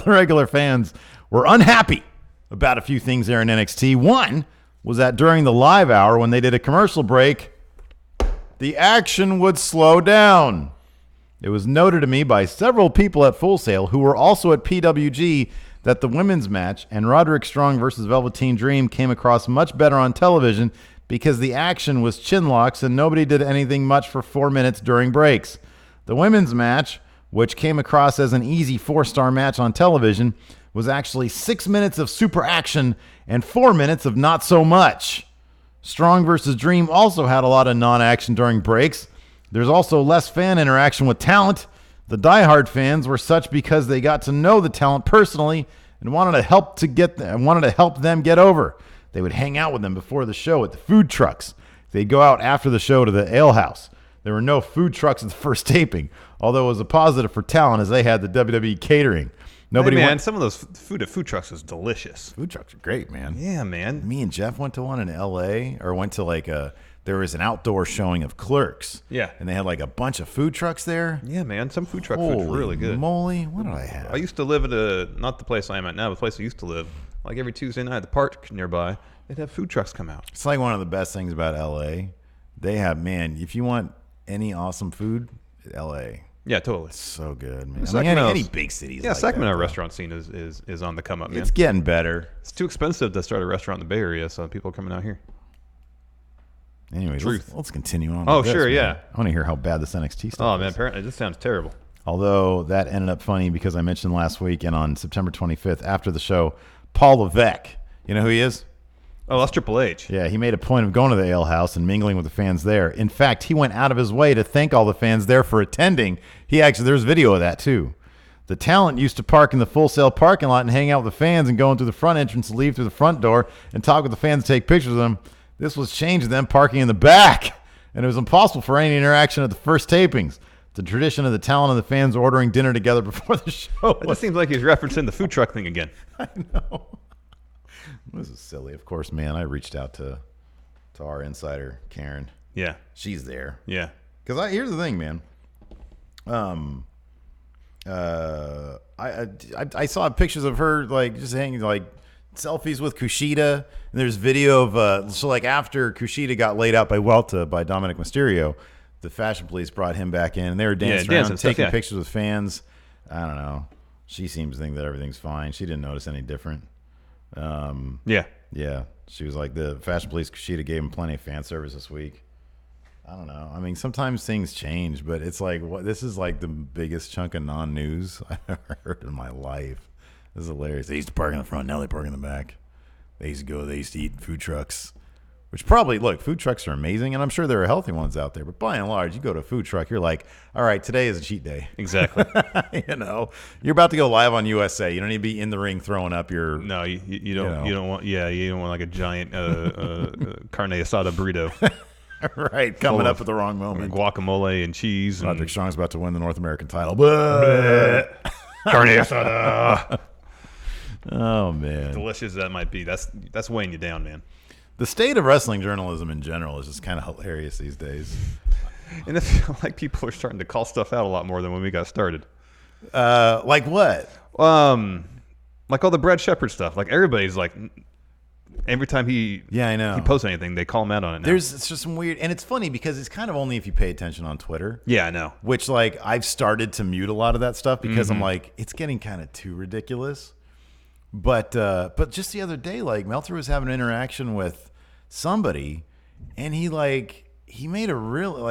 [SPEAKER 4] regular fans were unhappy about a few things there in NXT. One was that during the live hour, when they did a commercial break, the action would slow down. It was noted to me by several people at Full Sail who were also at PWG that the women's match and Roderick Strong versus Velveteen Dream came across much better on television because the action was chin locks and nobody did anything much for 4 minutes during breaks. The women's match, which came across as an easy 4-star match on television, was actually 6 minutes of super action and 4 minutes of not so much. Strong versus Dream also had a lot of non-action during breaks. There's also less fan interaction with talent. The diehard fans were such because they got to know the talent personally and wanted to help them get over. They would hang out with them before the show at the food trucks. They'd go out after the show to the ale house. There were no food trucks at the first taping, although it was a positive for talent as they had the WWE catering. Nobody
[SPEAKER 5] Hey, man,
[SPEAKER 4] went.
[SPEAKER 5] some of those food at food trucks is delicious.
[SPEAKER 4] Food trucks are great, man.
[SPEAKER 5] Yeah, man.
[SPEAKER 4] Me and Jeff went to one in LA, or went to there was an outdoor showing of Clerks.
[SPEAKER 5] Yeah.
[SPEAKER 4] And they had like a bunch of food trucks there.
[SPEAKER 5] Yeah, man. Some food truck food's
[SPEAKER 4] Holy
[SPEAKER 5] really good.
[SPEAKER 4] moly. What did I have?
[SPEAKER 5] I used to live at not the place I am at now, but the place I used to live. Like every Tuesday night at the park nearby, they'd have food trucks come out.
[SPEAKER 4] It's like one of the best things about LA. They have, man, if you want any awesome food, LA.
[SPEAKER 5] Yeah, totally.
[SPEAKER 4] So good, man. I mean,
[SPEAKER 5] Sacramento's-
[SPEAKER 4] any big cities.
[SPEAKER 5] Yeah,
[SPEAKER 4] like
[SPEAKER 5] Sacramento
[SPEAKER 4] that, though.
[SPEAKER 5] restaurant scene is on the come up, man.
[SPEAKER 4] It's getting better.
[SPEAKER 5] It's too expensive to start a restaurant in the Bay Area, so people are coming out here.
[SPEAKER 4] Anyways,
[SPEAKER 5] Truth.
[SPEAKER 4] let's continue on.
[SPEAKER 5] Oh,
[SPEAKER 4] with this,
[SPEAKER 5] sure,
[SPEAKER 4] man.
[SPEAKER 5] yeah.
[SPEAKER 4] I want to hear how bad this NXT stuff
[SPEAKER 5] Oh
[SPEAKER 4] is.
[SPEAKER 5] man, apparently this sounds terrible.
[SPEAKER 4] Although that ended up funny because I mentioned last week and on September 25th after the show, Paul Levesque. You know who he is?
[SPEAKER 5] Oh, that's Triple H.
[SPEAKER 4] Yeah, he made a point of going to the ale house and mingling with the fans there. In fact, he went out of his way to thank all the fans there for attending. There's video of that too. The talent used to park in the Full Sail parking lot and hang out with the fans and go in through the front entrance, leave through the front door, and talk with the fans and take pictures of them. This was changed to them parking in the back, and it was impossible for any interaction at the first tapings. The tradition of the talent and the fans ordering dinner together before the show.
[SPEAKER 5] It just seems like he's referencing the food truck thing again.
[SPEAKER 4] I know. This is silly. Of course, man, I reached out to our insider, Karen.
[SPEAKER 5] Yeah,
[SPEAKER 4] She's there.
[SPEAKER 5] yeah.
[SPEAKER 4] Because here's the thing, man. I saw pictures of her like just hanging like selfies with Kushida, and there's video of so like after Kushida got laid out by Welta by Dominic Mysterio, the Fashion Police brought him back in, and they were dancing around,
[SPEAKER 5] dancing stuff,
[SPEAKER 4] taking
[SPEAKER 5] yeah.
[SPEAKER 4] pictures with fans. I don't know. She seems to think that everything's fine. She didn't notice any different.
[SPEAKER 5] Yeah.
[SPEAKER 4] Yeah, she was like the Fashion Police. Kushida gave him plenty of fan service this week. I don't know. I mean, sometimes things change, but it's like this is like the biggest chunk of non-news I've ever heard in my life. This is hilarious. They used to park in the front, now they park in the back. They used to eat food trucks, which probably, look, food trucks are amazing, and I'm sure there are healthy ones out there, but by and large, you go to a food truck, you're like, all right, today is a cheat day.
[SPEAKER 5] Exactly.
[SPEAKER 4] You know, you're about to go live on USA. You don't need to be in the ring throwing up your...
[SPEAKER 5] No, you don't.
[SPEAKER 4] know.
[SPEAKER 5] You don't want. Yeah, you don't want like a giant carne asada burrito,
[SPEAKER 4] right, coming
[SPEAKER 5] Full
[SPEAKER 4] up
[SPEAKER 5] of
[SPEAKER 4] at the wrong moment.
[SPEAKER 5] guacamole and cheese. And
[SPEAKER 4] Roderick Strong's about to win the North American title.
[SPEAKER 5] carne asada.
[SPEAKER 4] Oh, man.
[SPEAKER 5] Delicious as that might be, that's weighing you down, man.
[SPEAKER 4] The state of wrestling journalism in general is just kind of hilarious these days.
[SPEAKER 5] And I feel like people are starting to call stuff out a lot more than when we got started.
[SPEAKER 4] Like what?
[SPEAKER 5] Like all the Brad Shepard stuff. Like everybody's like, every time he
[SPEAKER 4] I know.
[SPEAKER 5] he posts anything, they call him out on it now.
[SPEAKER 4] It's just some weird, and it's funny because it's kind of only if you pay attention on Twitter.
[SPEAKER 5] Yeah, I know.
[SPEAKER 4] Which, like, I've started to mute a lot of that stuff because I'm like, it's getting kind of too ridiculous. But just the other day, like, Meltzer was having an interaction with somebody, and he made a really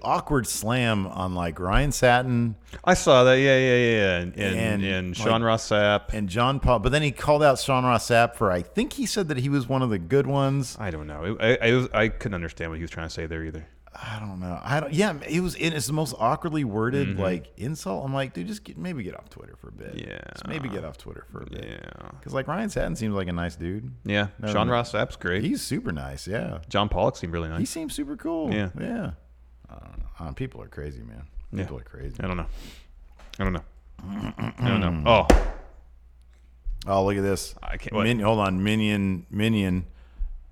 [SPEAKER 4] awkward slam on like Ryan Satin.
[SPEAKER 5] I saw that. Yeah. And Sean Ross Sapp.
[SPEAKER 4] And John Paul. But then he called out Sean Ross Sapp for, I think he said that he was one of the good ones.
[SPEAKER 5] I don't know. I couldn't understand what he was trying to say there either.
[SPEAKER 4] I don't know. It's the most awkwardly worded like insult. I'm like, dude, just maybe get off Twitter for a bit.
[SPEAKER 5] Yeah.
[SPEAKER 4] Just maybe get off Twitter for a bit.
[SPEAKER 5] Yeah.
[SPEAKER 4] Because like Ryan Satin seems like a nice dude.
[SPEAKER 5] Yeah. Sean Ross Sapp's great.
[SPEAKER 4] He's super nice. Yeah.
[SPEAKER 5] John Pollock seemed really nice.
[SPEAKER 4] He seems super cool.
[SPEAKER 5] Yeah.
[SPEAKER 4] Yeah. I don't know. People are crazy, man. People are crazy.
[SPEAKER 5] I don't know.
[SPEAKER 4] Oh, look at this.
[SPEAKER 5] I can't.
[SPEAKER 4] Hold on. Minion.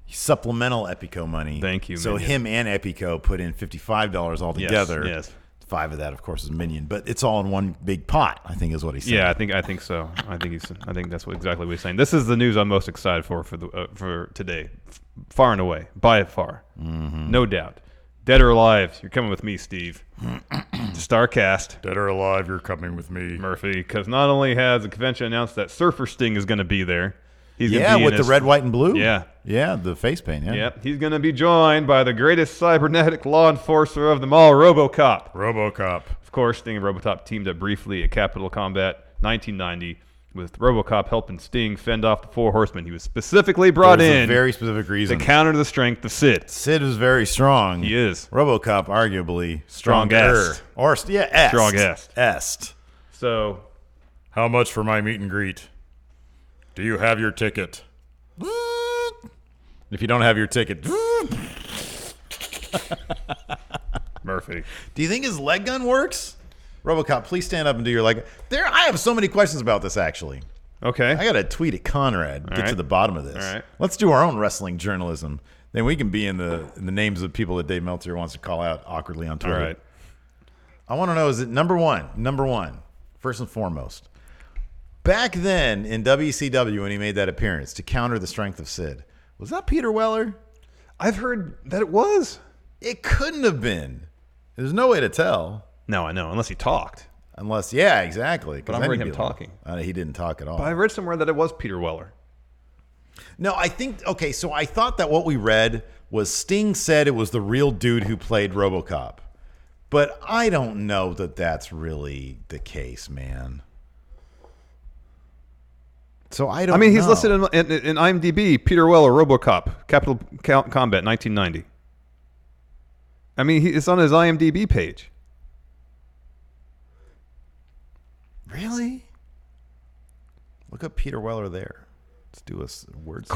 [SPEAKER 4] Supplemental Epico money.
[SPEAKER 5] Thank you,
[SPEAKER 4] So
[SPEAKER 5] Minion.
[SPEAKER 4] him and Epico put in $55 altogether.
[SPEAKER 5] Yes.
[SPEAKER 4] 5 of that, of course, is Minion, but it's all in one big pot, I think is what he said.
[SPEAKER 5] Yeah, I think so. I think that's exactly what he's saying. This is the news I'm most excited for today, far and away, by far, no doubt. Dead or alive, you're coming with me, Steve. Starcast.
[SPEAKER 4] Dead or alive, you're coming with me.
[SPEAKER 5] Murphy, because not only has the convention announced that Surfer Sting is going to be there. He's
[SPEAKER 4] yeah,
[SPEAKER 5] gonna be
[SPEAKER 4] with the red, white, and blue.
[SPEAKER 5] Yeah.
[SPEAKER 4] Yeah, the face paint, yeah.
[SPEAKER 5] Yep, he's going to be joined by the greatest cybernetic law enforcer of them all, Robocop. Of course, Sting and Robocop teamed up briefly at Capital Combat 1990, with Robocop helping Sting fend off the Four Horsemen. He was specifically brought
[SPEAKER 4] There's
[SPEAKER 5] in
[SPEAKER 4] a very specific reason.
[SPEAKER 5] to counter the strength of Sid.
[SPEAKER 4] Sid is very strong.
[SPEAKER 5] He is.
[SPEAKER 4] Robocop, arguably
[SPEAKER 5] Strongest.
[SPEAKER 4] Est.
[SPEAKER 5] Strongest.
[SPEAKER 4] Est.
[SPEAKER 5] So,
[SPEAKER 4] how much for my meet and greet? Do you have your ticket? If you don't have your ticket,
[SPEAKER 5] Murphy.
[SPEAKER 4] do you think his leg gun works? Robocop, please stand up and do your leg. I have so many questions about this, actually.
[SPEAKER 5] Okay.
[SPEAKER 4] I got to tweet at Conrad, get
[SPEAKER 5] right.
[SPEAKER 4] to the bottom of this.
[SPEAKER 5] All right.
[SPEAKER 4] Let's do our own wrestling journalism. Then we can be in the names of people that Dave Meltzer wants to call out awkwardly on Twitter.
[SPEAKER 5] All right.
[SPEAKER 4] I want to know, is it number one, first and foremost, back then in WCW when he made that appearance to counter the strength of Sid, was that Peter Weller?
[SPEAKER 5] I've heard that it was.
[SPEAKER 4] It couldn't have been. There's no way to tell.
[SPEAKER 5] No, I know, unless he talked.
[SPEAKER 4] Unless, yeah, exactly.
[SPEAKER 5] But I'm
[SPEAKER 4] then
[SPEAKER 5] hearing
[SPEAKER 4] he'd
[SPEAKER 5] him
[SPEAKER 4] be like-
[SPEAKER 5] talking.
[SPEAKER 4] He didn't talk at all.
[SPEAKER 5] But I read somewhere that it was Peter Weller.
[SPEAKER 4] No, I think, okay, so I thought that what we read was Sting said it was the real dude who played RoboCop. But I don't know that that's really the case, man. So I don't know.
[SPEAKER 5] He's listed in IMDb, Peter Weller, RoboCop, Capital Combat, 1990. It's on his IMDb page.
[SPEAKER 4] Really? Look up Peter Weller there. Let's do a word.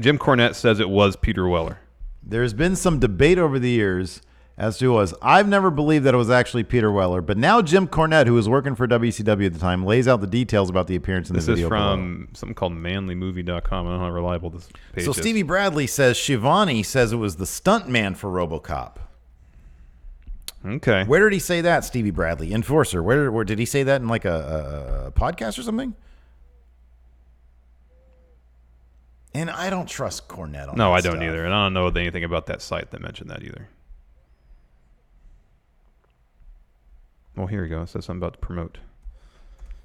[SPEAKER 5] Jim Cornette says it was Peter Weller.
[SPEAKER 4] There's been some debate over the years as to was. I've never believed that it was actually Peter Weller, but now Jim Cornette, who was working for WCW at the time, lays out the details about the appearance in the video.
[SPEAKER 5] This is from something called manlymovie.com. I don't know how reliable this page is.
[SPEAKER 4] So Stevie Bradley says Shivani says it was the stunt man for RoboCop.
[SPEAKER 5] Okay.
[SPEAKER 4] Where did he say that, Stevie Bradley? Enforcer. Where did he say that in like a podcast or something? And I don't trust Cornette on
[SPEAKER 5] No,
[SPEAKER 4] that
[SPEAKER 5] I don't
[SPEAKER 4] stuff.
[SPEAKER 5] either. And I don't know anything about that site that mentioned that either. Well, here we go. It says something about to promote.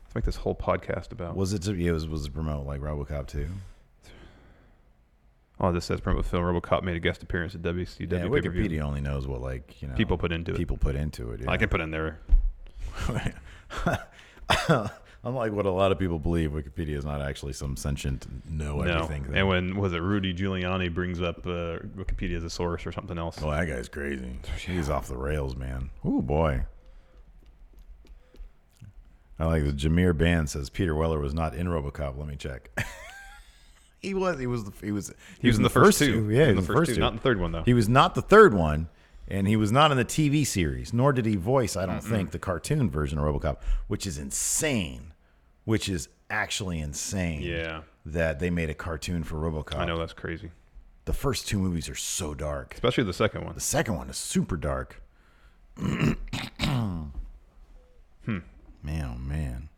[SPEAKER 5] Let's make this whole podcast about.
[SPEAKER 4] Was it to promote like RoboCop 2?
[SPEAKER 5] Oh, this says promote film. RoboCop made a guest appearance at WCW
[SPEAKER 4] Yeah,
[SPEAKER 5] pay-per-view.
[SPEAKER 4] Wikipedia only knows what
[SPEAKER 5] People put into it.
[SPEAKER 4] People put into it. Yeah.
[SPEAKER 5] I can put in there.
[SPEAKER 4] Unlike what a lot of people believe, Wikipedia is not actually some sentient everything thing.
[SPEAKER 5] And when was it Rudy Giuliani brings up Wikipedia as a source or something else?
[SPEAKER 4] Oh, that guy's crazy. He's off the rails, man. Oh boy. I like the Jameer Band says Peter Weller was not in RoboCop. Let me check. He was in
[SPEAKER 5] the first two.
[SPEAKER 4] Yeah,
[SPEAKER 5] he was in the first two. Not in the third one though.
[SPEAKER 4] He was not the third one, and he was not in the TV series, nor did he voice, I don't think, the cartoon version of RoboCop, which is insane. Which is actually insane.
[SPEAKER 5] Yeah.
[SPEAKER 4] that they made a cartoon for Robocop.
[SPEAKER 5] I know, that's crazy.
[SPEAKER 4] The first 2 movies are so dark.
[SPEAKER 5] Especially the second one.
[SPEAKER 4] The second one is super dark. Man, oh man.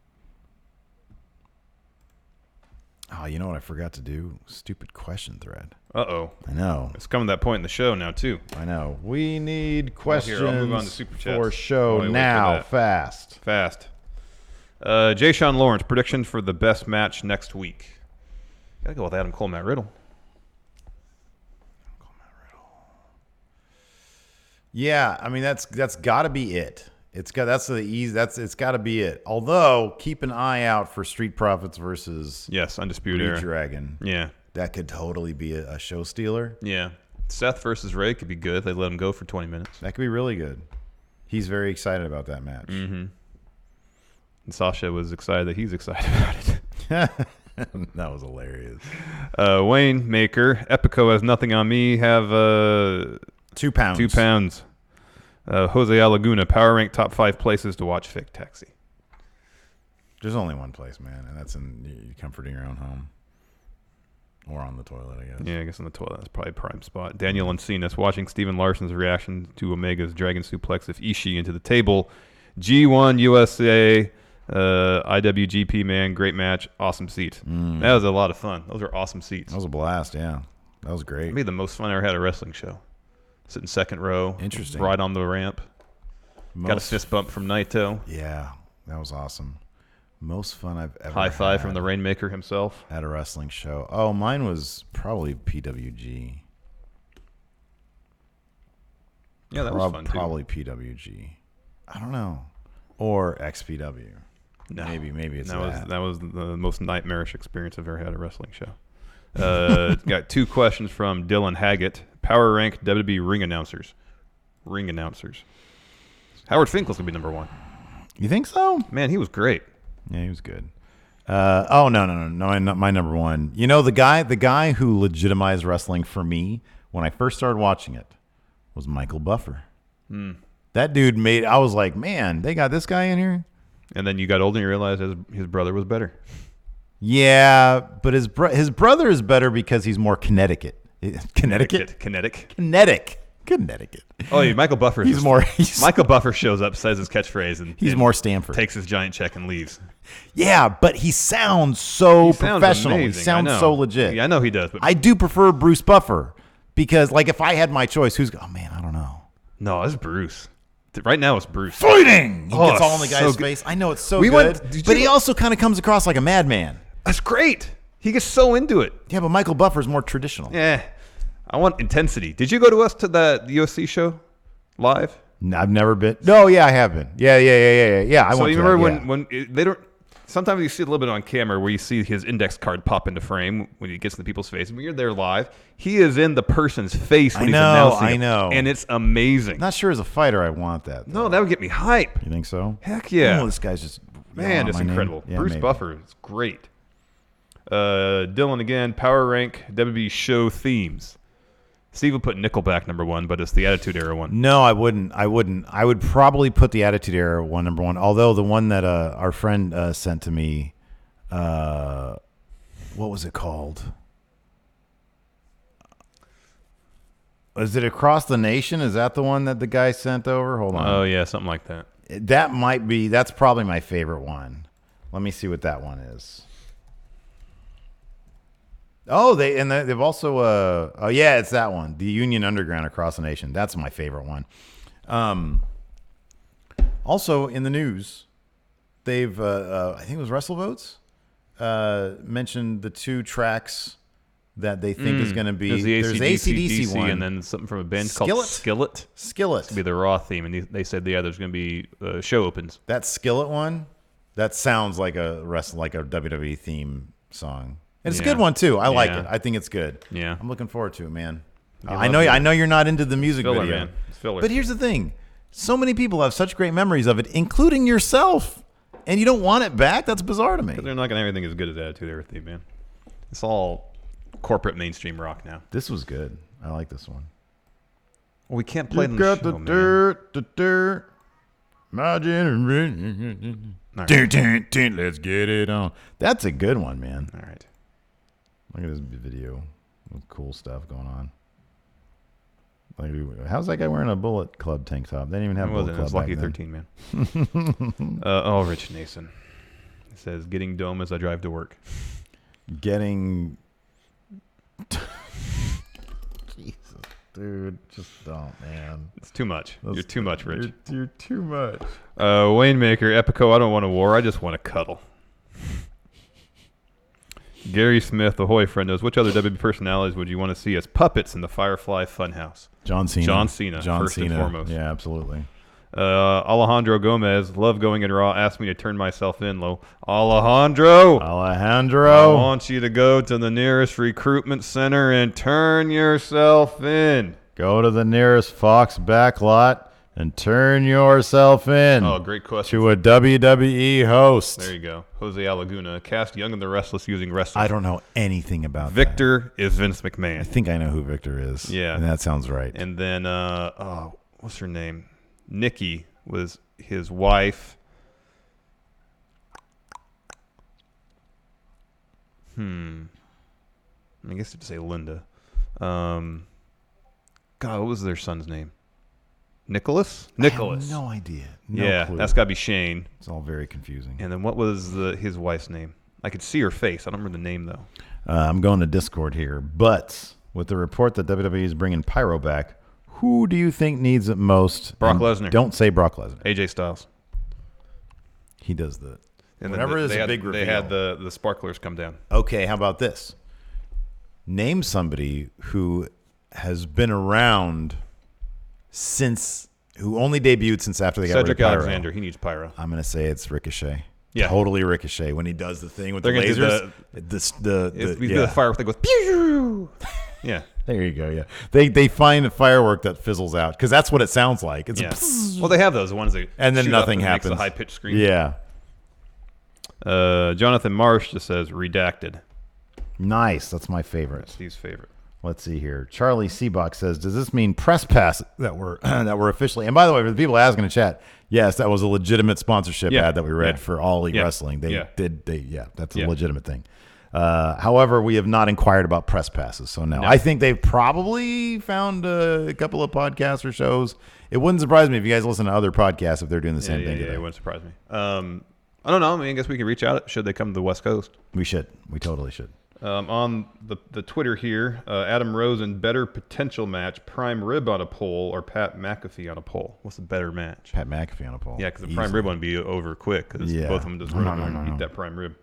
[SPEAKER 4] Oh, you know what I forgot to do? Stupid question thread.
[SPEAKER 5] Uh-oh.
[SPEAKER 4] I know.
[SPEAKER 5] It's coming to that point in the show now, too.
[SPEAKER 4] I know. We need questions
[SPEAKER 5] I'll move on to Super Chats
[SPEAKER 4] for show
[SPEAKER 5] while we wait for
[SPEAKER 4] now.
[SPEAKER 5] that.
[SPEAKER 4] Fast.
[SPEAKER 5] Jay Sean Lawrence, prediction for the best match next week. Gotta go with Adam Cole, Matt Riddle.
[SPEAKER 4] Yeah, I mean that's got to be it. It's got it's got to be it. Although keep an eye out for Street Profits versus
[SPEAKER 5] Undisputed Era
[SPEAKER 4] Dragon.
[SPEAKER 5] Yeah,
[SPEAKER 4] that could totally be a show stealer.
[SPEAKER 5] Yeah, Seth versus Ray could be good. They let him go for 20 minutes.
[SPEAKER 4] That could be really good. He's very excited about that match.
[SPEAKER 5] Mm-hmm. And Sasha was excited that he's excited about it.
[SPEAKER 4] That was hilarious.
[SPEAKER 5] Wayne Maker, Epico has nothing on me. Have
[SPEAKER 4] 2 pounds.
[SPEAKER 5] 2 pounds. Jose Laguna, power rank top 5 places to watch Fake Taxi.
[SPEAKER 4] There's only one place, man, and that's in comforting your own home. Or on the toilet, I guess.
[SPEAKER 5] Yeah, I guess on the toilet. That's probably a prime spot. Daniel Encinas watching Steven Larson's reaction to Omega's Dragon Suplex of Ishii into the table. G1 USA, IWGP, man. Great match. Awesome seats. That was a lot of fun. Those are awesome seats.
[SPEAKER 4] That was a blast, yeah. That was great.
[SPEAKER 5] Maybe the most fun I ever had at a wrestling show. Sitting second row.
[SPEAKER 4] Interesting.
[SPEAKER 5] Right on the ramp. Got a fist bump from Naito.
[SPEAKER 4] Yeah, that was awesome. Most fun I've ever
[SPEAKER 5] High five
[SPEAKER 4] had
[SPEAKER 5] from the Rainmaker himself.
[SPEAKER 4] at a wrestling show. Oh, mine was probably PWG.
[SPEAKER 5] Yeah, that was fun too.
[SPEAKER 4] Probably PWG. I don't know. Or XPW.
[SPEAKER 5] No.
[SPEAKER 4] Maybe it's
[SPEAKER 5] that was the most nightmarish experience I've ever had at a wrestling show. Got 2 questions from Dylan Haggett. Power rank WWE ring announcers. Howard Finkel's gonna be number 1.
[SPEAKER 4] You think so?
[SPEAKER 5] Man, he was great.
[SPEAKER 4] Yeah, he was good. No, my number 1. You know, the guy who legitimized wrestling for me when I first started watching it was Michael Buffer. That dude I was like, man, they got this guy in here.
[SPEAKER 5] And then you got older and you realized his brother was better.
[SPEAKER 4] Yeah, but his brother is better because he's more Connecticut.
[SPEAKER 5] Kinetic.
[SPEAKER 4] Oh,
[SPEAKER 5] yeah, Michael Buffer. Michael Buffer shows up, says his catchphrase, and
[SPEAKER 4] he's more Stanford.
[SPEAKER 5] Takes his giant check and leaves.
[SPEAKER 4] Yeah, but he sounds so professional. He sounds so legit.
[SPEAKER 5] Yeah, I know he does. But
[SPEAKER 4] I do prefer Bruce Buffer because, like, if I had my choice, I don't know.
[SPEAKER 5] No, it's Bruce. Right now, it's Bruce.
[SPEAKER 4] Fighting! He gets all in the guy's face. I know it's so good, but he also kind of comes across like a madman.
[SPEAKER 5] That's great. He gets so into it.
[SPEAKER 4] Yeah, but Michael Buffer's more traditional.
[SPEAKER 5] Yeah. I want intensity. Did you go to the UFC show live?
[SPEAKER 4] No, I've never been. No, yeah, I have been. Yeah. I
[SPEAKER 5] so
[SPEAKER 4] went
[SPEAKER 5] you
[SPEAKER 4] to
[SPEAKER 5] remember
[SPEAKER 4] that,
[SPEAKER 5] when they don't. Sometimes you see a little bit on camera where you see his index card pop into frame when he gets in the people's face. When you're there live, he is in the person's face when he's announcing it.
[SPEAKER 4] I know.
[SPEAKER 5] And it's amazing.
[SPEAKER 4] Not sure as a fighter I want that, though.
[SPEAKER 5] No, that would get me hype.
[SPEAKER 4] You think so?
[SPEAKER 5] Heck yeah.
[SPEAKER 4] Oh, this guy's just...
[SPEAKER 5] Man, it's incredible.
[SPEAKER 4] Yeah,
[SPEAKER 5] Bruce Buffer is great. Dylan again, power rank WWE show themes. Steve will put Nickelback number 1, but it's the Attitude Era one.
[SPEAKER 4] No, I wouldn't. I would probably put the Attitude Era one number 1. Although the one that our friend sent to me, what was it called? Is it Across the Nation? Is that the one that the guy sent over? Hold on.
[SPEAKER 5] Oh yeah, something like that.
[SPEAKER 4] That might be. That's probably my favorite one. Let me see what that one is. Oh, they've also it's that one, the Union Underground Across the Nation. That's my favorite one. Also in the news, they've I think it was WrestleVotes mentioned the 2 tracks that they think is going to be.
[SPEAKER 5] There's
[SPEAKER 4] AC/DC one,
[SPEAKER 5] and then something from a band called Skillet.
[SPEAKER 4] Skillet.
[SPEAKER 5] It's going to be the Raw theme, and they said there's going to be show opens.
[SPEAKER 4] That Skillet one, that sounds like a WWE theme song. And it's a good one too. I like it. I think it's good.
[SPEAKER 5] Yeah,
[SPEAKER 4] I'm looking forward to it, man. I know you're not into the music
[SPEAKER 5] filler,
[SPEAKER 4] video,
[SPEAKER 5] man. It's filler.
[SPEAKER 4] But here's the thing: so many people have such great memories of it, including yourself, and you don't want it back. That's bizarre to me.
[SPEAKER 5] Because they're not going to have anything as good as Attitude Era theme, man. It's all corporate mainstream rock now.
[SPEAKER 4] This was good. I like this one.
[SPEAKER 5] Well, we can't play
[SPEAKER 4] you
[SPEAKER 5] them
[SPEAKER 4] got
[SPEAKER 5] the
[SPEAKER 4] the
[SPEAKER 5] show,
[SPEAKER 4] dirt, my generation.
[SPEAKER 5] Right.
[SPEAKER 4] Let's get it on. That's a good one, man.
[SPEAKER 5] All right.
[SPEAKER 4] Look at this video with cool stuff going on. Like, how's that guy wearing a Bullet Club tank top? They didn't even have Bullet Club.
[SPEAKER 5] It's Lucky 13, man. Rich Nason. It says, getting dome as I drive to work.
[SPEAKER 4] Getting... Jesus, dude. Just don't, man.
[SPEAKER 5] It's too much. You're too much, Rich.
[SPEAKER 4] You're too much.
[SPEAKER 5] Wayne-Maker, Epico, I don't want a war. I just want to cuddle. Gary Smith, ahoy friendos. Which other WWE personalities would you want to see as puppets in the Firefly Funhouse?
[SPEAKER 4] John Cena.
[SPEAKER 5] First and foremost.
[SPEAKER 4] Yeah, absolutely.
[SPEAKER 5] Alejandro Gomez, love going in Raw. Asked me to turn myself in low. Alejandro, I want you to go to the nearest recruitment center and turn yourself in.
[SPEAKER 4] Go to the nearest Fox backlot and turn yourself in.
[SPEAKER 5] Oh, great question.
[SPEAKER 4] To a WWE host.
[SPEAKER 5] There you go. Jose Alaguna, cast Young and the Restless using wrestling.
[SPEAKER 4] I don't know anything about
[SPEAKER 5] Victor is Vince McMahon.
[SPEAKER 4] I think I know who Victor is.
[SPEAKER 5] Yeah.
[SPEAKER 4] And that sounds right.
[SPEAKER 5] And then, what's her name? Nikki was his wife. I guess you'd say Linda. God, what was their son's name? Nicholas?
[SPEAKER 4] I have no idea. No clue.
[SPEAKER 5] That's got to be Shane.
[SPEAKER 4] It's all very confusing.
[SPEAKER 5] And then what was his wife's name? I could see her face. I don't remember the name, though.
[SPEAKER 4] I'm going to Discord here. But with the report that WWE is bringing Pyro back, who do you think needs it most?
[SPEAKER 5] Brock Lesnar.
[SPEAKER 4] Don't say Brock Lesnar.
[SPEAKER 5] AJ Styles.
[SPEAKER 4] He does the...
[SPEAKER 5] And
[SPEAKER 4] whenever is a big reveal.
[SPEAKER 5] They had the sparklers come down.
[SPEAKER 4] Okay, how about this? Name somebody who has been around who only debuted since after they got rid of Pyro.
[SPEAKER 5] Cedric Alexander, he needs Pyro.
[SPEAKER 4] I'm going to say it's Ricochet.
[SPEAKER 5] Yeah.
[SPEAKER 4] Totally Ricochet when he does the thing with the lasers.
[SPEAKER 5] The firework that goes pew. Yeah.
[SPEAKER 4] There you go. Yeah. They find a firework that fizzles out because that's what it sounds like. It's
[SPEAKER 5] well, they have those ones that
[SPEAKER 4] and then
[SPEAKER 5] shoot
[SPEAKER 4] nothing
[SPEAKER 5] up and
[SPEAKER 4] happens.
[SPEAKER 5] makes a high pitched scream.
[SPEAKER 4] Yeah.
[SPEAKER 5] Jonathan Marsh just says redacted.
[SPEAKER 4] Nice. That's my favorite.
[SPEAKER 5] Steve's favorite.
[SPEAKER 4] Let's see here. Charlie Seabach says, "Does this mean press pass that were officially?" And by the way, for the people asking in the chat, yes, that was a legitimate sponsorship ad that we read for All Elite Wrestling. That's a legitimate thing. However, we have not inquired about press passes, so no. I think they've probably found a couple of podcasts or shows. It wouldn't surprise me if you guys listen to other podcasts if they're doing the same thing.
[SPEAKER 5] Yeah, it wouldn't surprise me. I don't know. I mean, I guess we can reach out. Should they come to the West Coast?
[SPEAKER 4] We should. We totally should.
[SPEAKER 5] On the Twitter here, Adam Rosen, better potential match, Prime Rib on a pole or Pat McAfee on a pole? What's the better match?
[SPEAKER 4] Pat McAfee on a pole.
[SPEAKER 5] Yeah, because the Prime Rib one would be over quick because both of them just run over and eat that Prime Rib.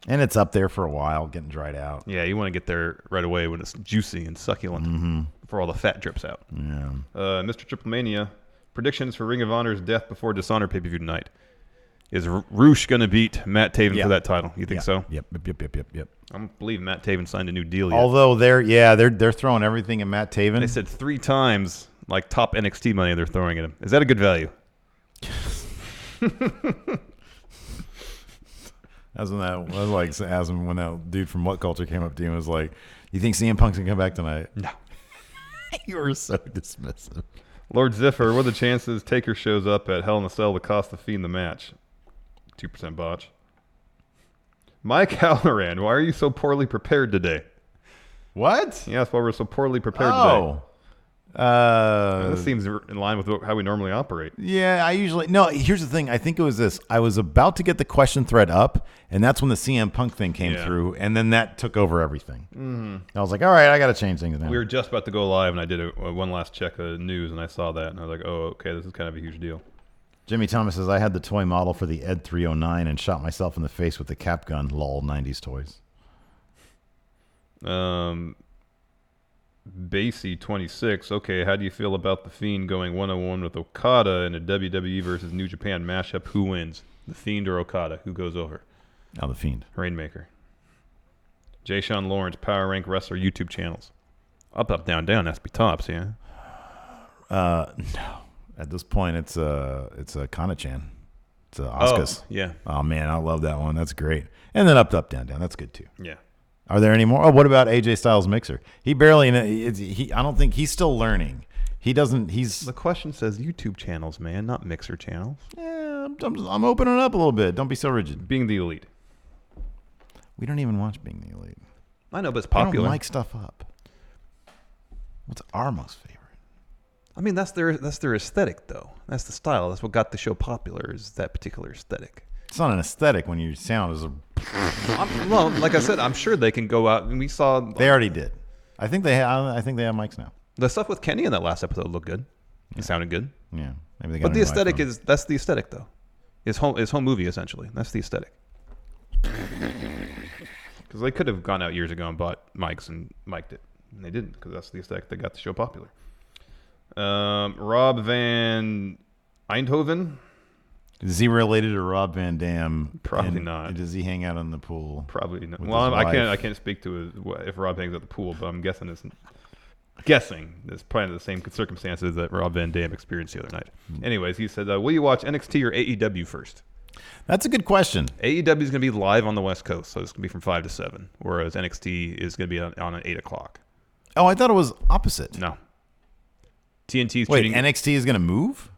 [SPEAKER 4] And it's up there for a while, getting dried out.
[SPEAKER 5] Yeah, you want to get there right away when it's juicy and succulent before all the fat drips out.
[SPEAKER 4] Yeah.
[SPEAKER 5] Mr. Triple Mania, predictions for Ring of Honor's Death Before Dishonor pay-per-view tonight. Is Roosh going to beat Matt Taven for that title? You think so?
[SPEAKER 4] Yep.
[SPEAKER 5] I don't believe Matt Taven signed a new deal yet.
[SPEAKER 4] Although they're throwing everything at Matt Taven.
[SPEAKER 5] They said 3 times like top NXT money they're throwing at him. Is that a good value?
[SPEAKER 4] That's when that was like asking when that dude from What Culture came up to you and was like, "You think CM Punk's gonna come back tonight?"
[SPEAKER 5] No.
[SPEAKER 4] You were so dismissive.
[SPEAKER 5] Lord Ziffer, what are the chances Taker shows up at Hell in a Cell to cost the Fiend the match? 2% botch. Mike Halloran, why are you so poorly prepared today?
[SPEAKER 4] What?
[SPEAKER 5] Yeah, that's why we're so poorly prepared today. This seems in line with how we normally operate.
[SPEAKER 4] Yeah, here's the thing. I think it was this. I was about to get the question thread up, and that's when the CM Punk thing came through, and then that took over everything. Mm-hmm. I was like, all right, I got to change things now.
[SPEAKER 5] We were just about to go live, and I did one last check of the news, and I saw that, and I was like, oh, okay, this is kind of a huge deal.
[SPEAKER 4] Jimmy Thomas says, I had the toy model for the Ed 309 and shot myself in the face with the cap gun. Lol, 90s toys.
[SPEAKER 5] Basie 26. Okay, how do you feel about the Fiend going 1-on-1 with Okada in a WWE versus New Japan mashup? Who wins, the Fiend or Okada? Who goes over?
[SPEAKER 4] Oh, the Fiend.
[SPEAKER 5] Rainmaker. Jay Sean Lawrence, Power Rank Wrestler YouTube channels. Up, up, down, down. SB Tops, yeah.
[SPEAKER 4] No. At this point, it's a Kana-chan. It's a Asuka's.
[SPEAKER 5] Oh, yeah.
[SPEAKER 4] Oh man, I love that one. That's great. And then up, down, down. That's good too.
[SPEAKER 5] Yeah.
[SPEAKER 4] Are there any more? Oh, what about AJ Styles Mixer? He barely. I don't think he's still learning. He doesn't.
[SPEAKER 5] The question says YouTube channels, man, not Mixer channels.
[SPEAKER 4] Yeah, I'm opening it up a little bit. Don't be so rigid.
[SPEAKER 5] Being the Elite.
[SPEAKER 4] We don't even watch Being the Elite.
[SPEAKER 5] I know, but it's
[SPEAKER 4] I
[SPEAKER 5] popular.
[SPEAKER 4] don't mic stuff up. What's our most favorite?
[SPEAKER 5] I mean, that's their aesthetic, though. That's the style. That's what got the show popular, is that particular aesthetic.
[SPEAKER 4] It's not an aesthetic when you sound as a...
[SPEAKER 5] Well, like I said, I'm sure they can go out, and we saw...
[SPEAKER 4] They already did. I think they have mics now.
[SPEAKER 5] The stuff with Kenny in that last episode looked good. It sounded good.
[SPEAKER 4] Yeah. Maybe they got
[SPEAKER 5] But the aesthetic that's the aesthetic, though. His home movie, essentially. That's the aesthetic. Because they could have gone out years ago and bought mics and mic'd it. And they didn't, because that's the aesthetic that got the show popular. Rob Van Eindhoven.
[SPEAKER 4] Is he related to Rob Van Dam?
[SPEAKER 5] Probably not.
[SPEAKER 4] Does he hang out in the pool?
[SPEAKER 5] Probably not.
[SPEAKER 4] with
[SPEAKER 5] Well,
[SPEAKER 4] his
[SPEAKER 5] I
[SPEAKER 4] wife?
[SPEAKER 5] can't speak to if Rob hangs at the pool, but I'm guessing it's probably the same circumstances that Rob Van Dam experienced the other night. Anyways, he said, will you watch NXT or AEW first?
[SPEAKER 4] That's a good question.
[SPEAKER 5] AEW is going to be live on the West Coast, so it's going to be from 5 to 7, whereas NXT is going to be on at 8 o'clock.
[SPEAKER 4] Oh, I thought it was opposite.
[SPEAKER 5] No. TNT's
[SPEAKER 4] Wait,
[SPEAKER 5] shooting...
[SPEAKER 4] NXT is going to move?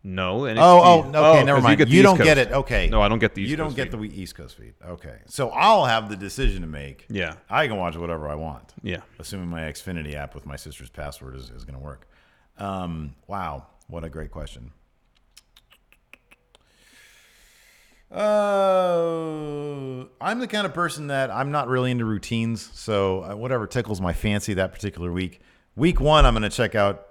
[SPEAKER 5] No, NXT...
[SPEAKER 4] Okay, never mind. You don't get it. Okay.
[SPEAKER 5] No, I don't get the East
[SPEAKER 4] You
[SPEAKER 5] Coast
[SPEAKER 4] don't get
[SPEAKER 5] feed.
[SPEAKER 4] the East Coast feed. Okay. So I'll have the decision to make.
[SPEAKER 5] Yeah.
[SPEAKER 4] I can watch whatever I want.
[SPEAKER 5] Yeah.
[SPEAKER 4] Assuming my Xfinity app with my sister's password is going to work. Wow. What a great question. I'm the kind of person that I'm not really into routines. So whatever tickles my fancy that particular week. Week 1, I'm going to check out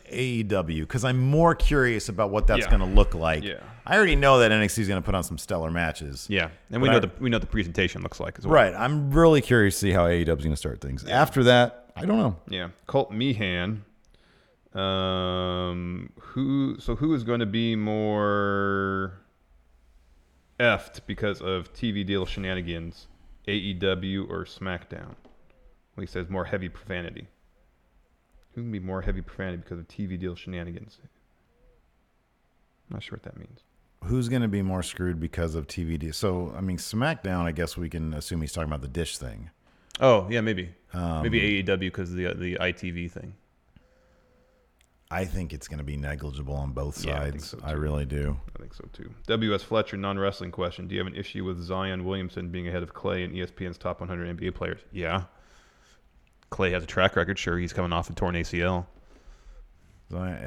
[SPEAKER 4] AEW because I'm more curious about what that's going to look like.
[SPEAKER 5] Yeah.
[SPEAKER 4] I already know that NXT is going to put on some stellar matches.
[SPEAKER 5] Yeah, and we know the presentation looks like as well.
[SPEAKER 4] Right. I'm really curious to see how AEW is going to start things. Yeah. After that, I don't know.
[SPEAKER 5] Yeah. Colt Meehan. Who is going to be more effed because of TV deal shenanigans, AEW or SmackDown? Well, he says more heavy profanity. Who can be more heavy profanity because of TV deal shenanigans? I'm not sure what that means.
[SPEAKER 4] Who's going to be more screwed because of TV deals? So, I mean, SmackDown, I guess we can assume he's talking about the Dish thing.
[SPEAKER 5] Oh, yeah, maybe. Maybe AEW because of the ITV thing.
[SPEAKER 4] I think it's going to be negligible on both sides.
[SPEAKER 5] Yeah, I think so too.
[SPEAKER 4] I really do.
[SPEAKER 5] I think so too. W.S. Fletcher, non-wrestling question. Do you have an issue with Zion Williamson being ahead of Clay in ESPN's top 100 NBA players? Yeah. Clay has a track record. Sure, he's coming off a torn ACL.
[SPEAKER 4] Let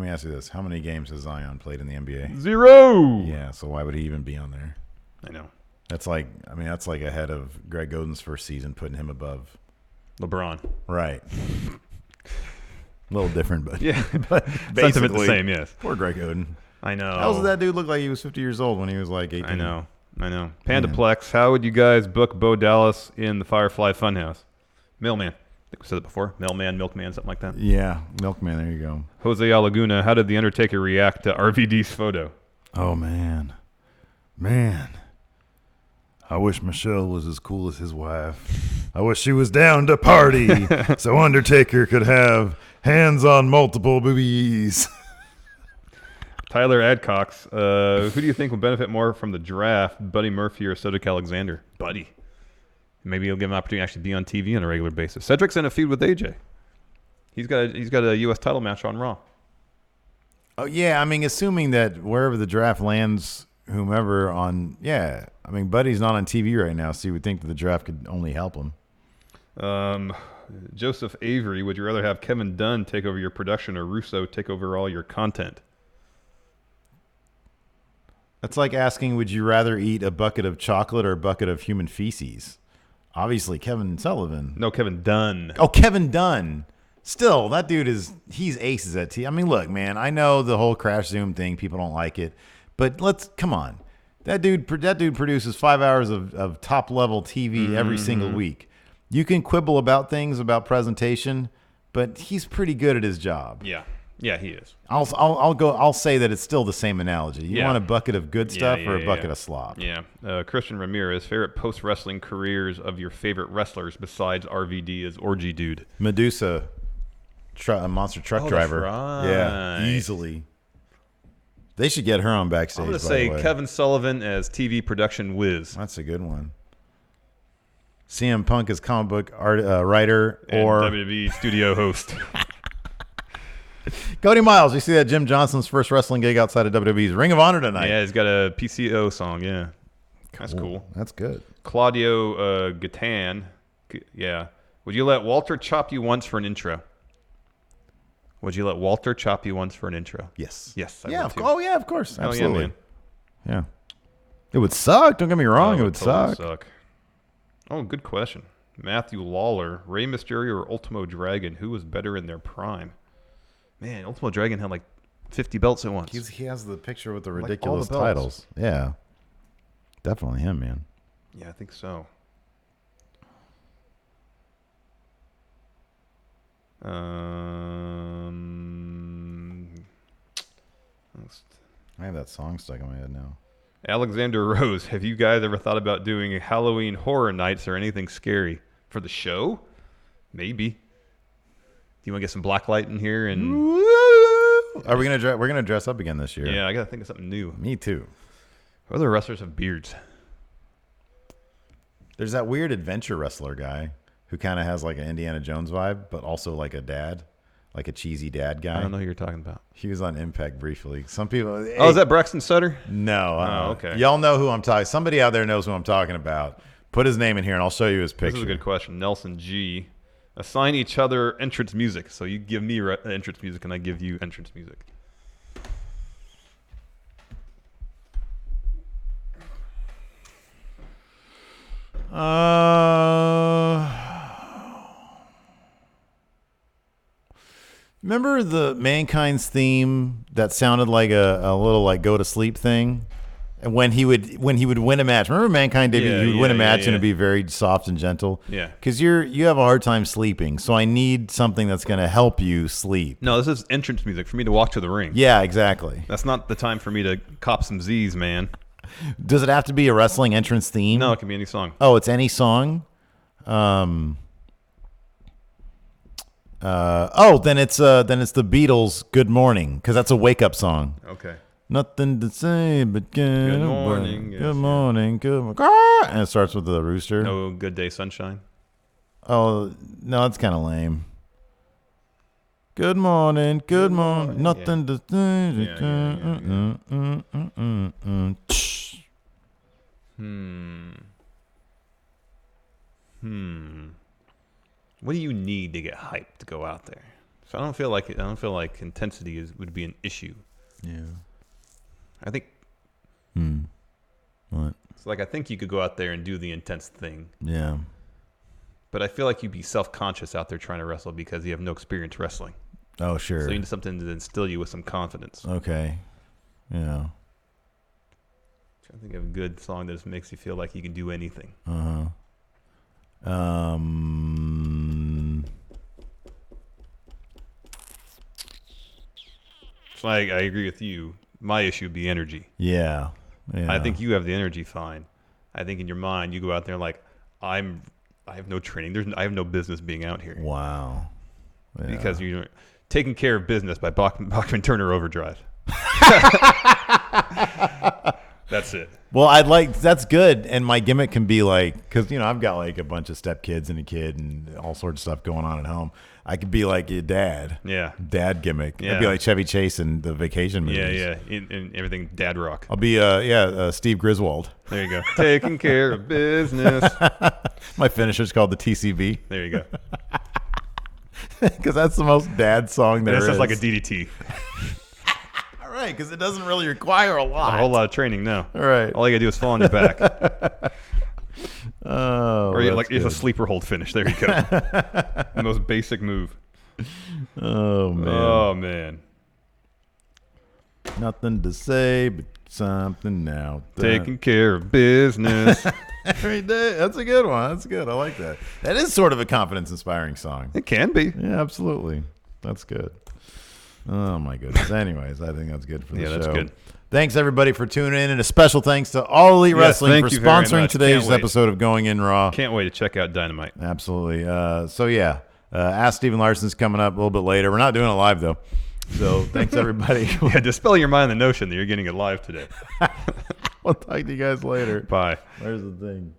[SPEAKER 4] me ask you this. How many games has Zion played in the NBA?
[SPEAKER 5] 0!
[SPEAKER 4] Yeah, so why would he even be on there?
[SPEAKER 5] I know.
[SPEAKER 4] That's like ahead of Greg Oden's first season, putting him above
[SPEAKER 5] LeBron.
[SPEAKER 4] Right. A little different, but
[SPEAKER 5] yeah,
[SPEAKER 4] but
[SPEAKER 5] sentiment the same. Yes.
[SPEAKER 4] Poor Greg Oden.
[SPEAKER 5] I know.
[SPEAKER 4] How does that dude look like he was 50 years old when he was like 18?
[SPEAKER 5] I know. Pandaplex. How would you guys book Bo Dallas in the Firefly Funhouse? Mailman. I think we said it before. Mailman, Milkman, something like that.
[SPEAKER 4] Yeah, Milkman. There you go.
[SPEAKER 5] Jose Laguna. How did the Undertaker react to RVD's photo?
[SPEAKER 4] Oh man. I wish Michelle was as cool as his wife. I wish she was down to party so Undertaker could have hands on multiple boobies.
[SPEAKER 5] Tyler Adcox. Who do you think will benefit more from the draft, Buddy Murphy or Cedric Alexander? Buddy. Maybe he'll give him an opportunity to actually be on TV on a regular basis. Cedric's in a feud with AJ. He's got a U.S. title match on Raw.
[SPEAKER 4] Oh yeah, I mean, assuming that wherever the draft lands, whomever on, yeah. I mean, Buddy's not on TV right now, so you would think that the draft could only help him.
[SPEAKER 5] Joseph Avery, would you rather have Kevin Dunn take over your production or Russo take over all your content?
[SPEAKER 4] That's like asking, would you rather eat a bucket of chocolate or a bucket of human feces? Obviously, Kevin Sullivan.
[SPEAKER 5] No, Kevin Dunn.
[SPEAKER 4] Oh, Kevin Dunn. Still, that dude he's aces at TV. I mean, look, man, I know the whole Crash Zoom thing, people don't like it, but come on. That dude produces 5 hours of top level TV every single week. You can quibble about things, about presentation, but he's pretty good at his job.
[SPEAKER 5] Yeah, he is.
[SPEAKER 4] I'll say that it's still the same analogy. You want a bucket of good stuff or a bucket of slop?
[SPEAKER 5] Yeah. Christian Ramirez, favorite post wrestling careers of your favorite wrestlers besides RVD is Orgy Dude.
[SPEAKER 4] Medusa, a monster truck driver.
[SPEAKER 5] That's right.
[SPEAKER 4] Yeah, easily. They should get her on Backstage.
[SPEAKER 5] I'm going to say Kevin Sullivan as TV production whiz.
[SPEAKER 4] That's a good one. CM Punk as comic book writer
[SPEAKER 5] and
[SPEAKER 4] or
[SPEAKER 5] WWE studio host.
[SPEAKER 4] Cody Miles, you see that Jim Johnson's first wrestling gig outside of WWE's Ring of Honor tonight.
[SPEAKER 5] Yeah, he's got a PCO song, yeah. That's cool.
[SPEAKER 4] That's good.
[SPEAKER 5] Claudio Gatan. Yeah. Would you let Walter chop you once for an intro? Would you let Walter chop you once for an intro?
[SPEAKER 4] Yes.
[SPEAKER 5] Yes.
[SPEAKER 4] Yeah. Oh, yeah, of course.
[SPEAKER 5] Hell
[SPEAKER 4] Absolutely.
[SPEAKER 5] yeah, man.
[SPEAKER 4] Yeah. It would suck. Don't get me wrong. It would
[SPEAKER 5] totally
[SPEAKER 4] suck.
[SPEAKER 5] Oh, good question. Matthew Lawler, Rey Mysterio, or Ultimo Dragon? Who was better in their prime? Man, Ultimo Dragon had like 50 belts at once.
[SPEAKER 4] He has the picture with the
[SPEAKER 5] Like
[SPEAKER 4] ridiculous
[SPEAKER 5] all the belts.
[SPEAKER 4] titles. Yeah. Definitely him, man.
[SPEAKER 5] Yeah, I think so.
[SPEAKER 4] I have that song stuck in my head now.
[SPEAKER 5] Alexander Rose, have you guys ever thought about doing Halloween horror nights or anything scary for the show? Maybe. Do you want to get some black light in here? And
[SPEAKER 4] Are we gonna we're gonna dress up again this year?
[SPEAKER 5] yeah, I gotta think of something new.
[SPEAKER 4] Me too.
[SPEAKER 5] Other wrestlers have beards.
[SPEAKER 4] There's that weird adventure wrestler guy who kind of has like an Indiana Jones vibe, but also like a dad, like a cheesy dad guy.
[SPEAKER 5] I don't know who you're talking about.
[SPEAKER 4] He was on Impact briefly. Some people.
[SPEAKER 5] Oh, is that Braxton Sutter?
[SPEAKER 4] No.
[SPEAKER 5] Oh, okay.
[SPEAKER 4] Y'all know who I'm talking. Somebody out there knows who I'm talking about. Put his name in here, and I'll show you his picture.
[SPEAKER 5] This is a good question. Nelson G. Assign each other entrance music. So you give me entrance music, and I give you entrance music.
[SPEAKER 4] Remember the Mankind's theme that sounded like a little like go to sleep thing? And when he would win a match, remember Mankind did? He would win a match and it'd be very soft and gentle.
[SPEAKER 5] Yeah.
[SPEAKER 4] Because you have a hard time sleeping, so I need something that's going to help you sleep.
[SPEAKER 5] No, this is entrance music for me to walk to the ring.
[SPEAKER 4] Yeah, exactly.
[SPEAKER 5] That's not the time for me to cop some Z's, man.
[SPEAKER 4] Does it have to be a wrestling entrance theme?
[SPEAKER 5] No, it can be any song.
[SPEAKER 4] Oh, it's any song. Then it's the Beatles' "Good Morning" because that's a wake up song.
[SPEAKER 5] Okay.
[SPEAKER 4] Nothing to say but good
[SPEAKER 5] morning, yes,
[SPEAKER 4] good morning, good morning. And it starts with the rooster.
[SPEAKER 5] No Good Day Sunshine.
[SPEAKER 4] Oh no, that's kind of lame. Good morning, good morning. Nothing to say.
[SPEAKER 5] What do you need to get hyped to go out there? So I don't feel like intensity would be an issue.
[SPEAKER 4] Yeah.
[SPEAKER 5] I think.
[SPEAKER 4] What?
[SPEAKER 5] It's like I think you could go out there and do the intense thing.
[SPEAKER 4] Yeah.
[SPEAKER 5] But I feel like you'd be self-conscious out there trying to wrestle because you have no experience wrestling.
[SPEAKER 4] Oh, sure.
[SPEAKER 5] So you need something to instill you with some confidence.
[SPEAKER 4] Okay. Yeah.
[SPEAKER 5] I think of a good song that just makes you feel like you can do anything. So I agree with you. My issue would be energy.
[SPEAKER 4] Yeah.
[SPEAKER 5] I think you have the energy fine. I think in your mind you go out there like I have no training. I have no business being out here.
[SPEAKER 4] Wow. Yeah.
[SPEAKER 5] Because you're taking care of business by Bachman Turner Overdrive. That's it.
[SPEAKER 4] Well, that's good. And my gimmick can be like, because, I've got like a bunch of stepkids and a kid and all sorts of stuff going on at home. I could be like your dad.
[SPEAKER 5] Yeah.
[SPEAKER 4] Dad gimmick.
[SPEAKER 5] Yeah.
[SPEAKER 4] I'd be like Chevy Chase in the vacation movies.
[SPEAKER 5] Yeah. In everything dad rock.
[SPEAKER 4] I'll be, Steve Griswold.
[SPEAKER 5] There you go. Taking care of business.
[SPEAKER 4] My finisher's called the TCB.
[SPEAKER 5] There you go.
[SPEAKER 4] Because that's the most dad song there is.
[SPEAKER 5] This is like a DDT.
[SPEAKER 4] All right, because it doesn't really require a lot.
[SPEAKER 5] A whole lot of training, no.
[SPEAKER 4] All right.
[SPEAKER 5] All you got to do is fall on your back.
[SPEAKER 4] Oh,
[SPEAKER 5] or it's a sleeper hold finish. There you go. The most basic move.
[SPEAKER 4] Oh, man.
[SPEAKER 5] Oh, man.
[SPEAKER 4] Nothing to say but something now.
[SPEAKER 5] Taking care of business.
[SPEAKER 4] Every day. That's a good one. That's good. I like that. That is sort of a confidence-inspiring song.
[SPEAKER 5] It can be.
[SPEAKER 4] Yeah, absolutely. That's good. Oh, my goodness. Anyways, I think that's good for the show.
[SPEAKER 5] Yeah, that's good.
[SPEAKER 4] Thanks, everybody, for tuning in. And a special thanks to All Elite Wrestling for sponsoring today's episode of Going In Raw.
[SPEAKER 5] Can't wait to check out Dynamite.
[SPEAKER 4] Absolutely. Ask Steven Larson's coming up a little bit later. We're not doing it live, though. So thanks, everybody.
[SPEAKER 5] Yeah, dispel your mind the notion that you're getting it live today.
[SPEAKER 4] We'll talk to you guys later.
[SPEAKER 5] Bye.
[SPEAKER 4] Where's the thing?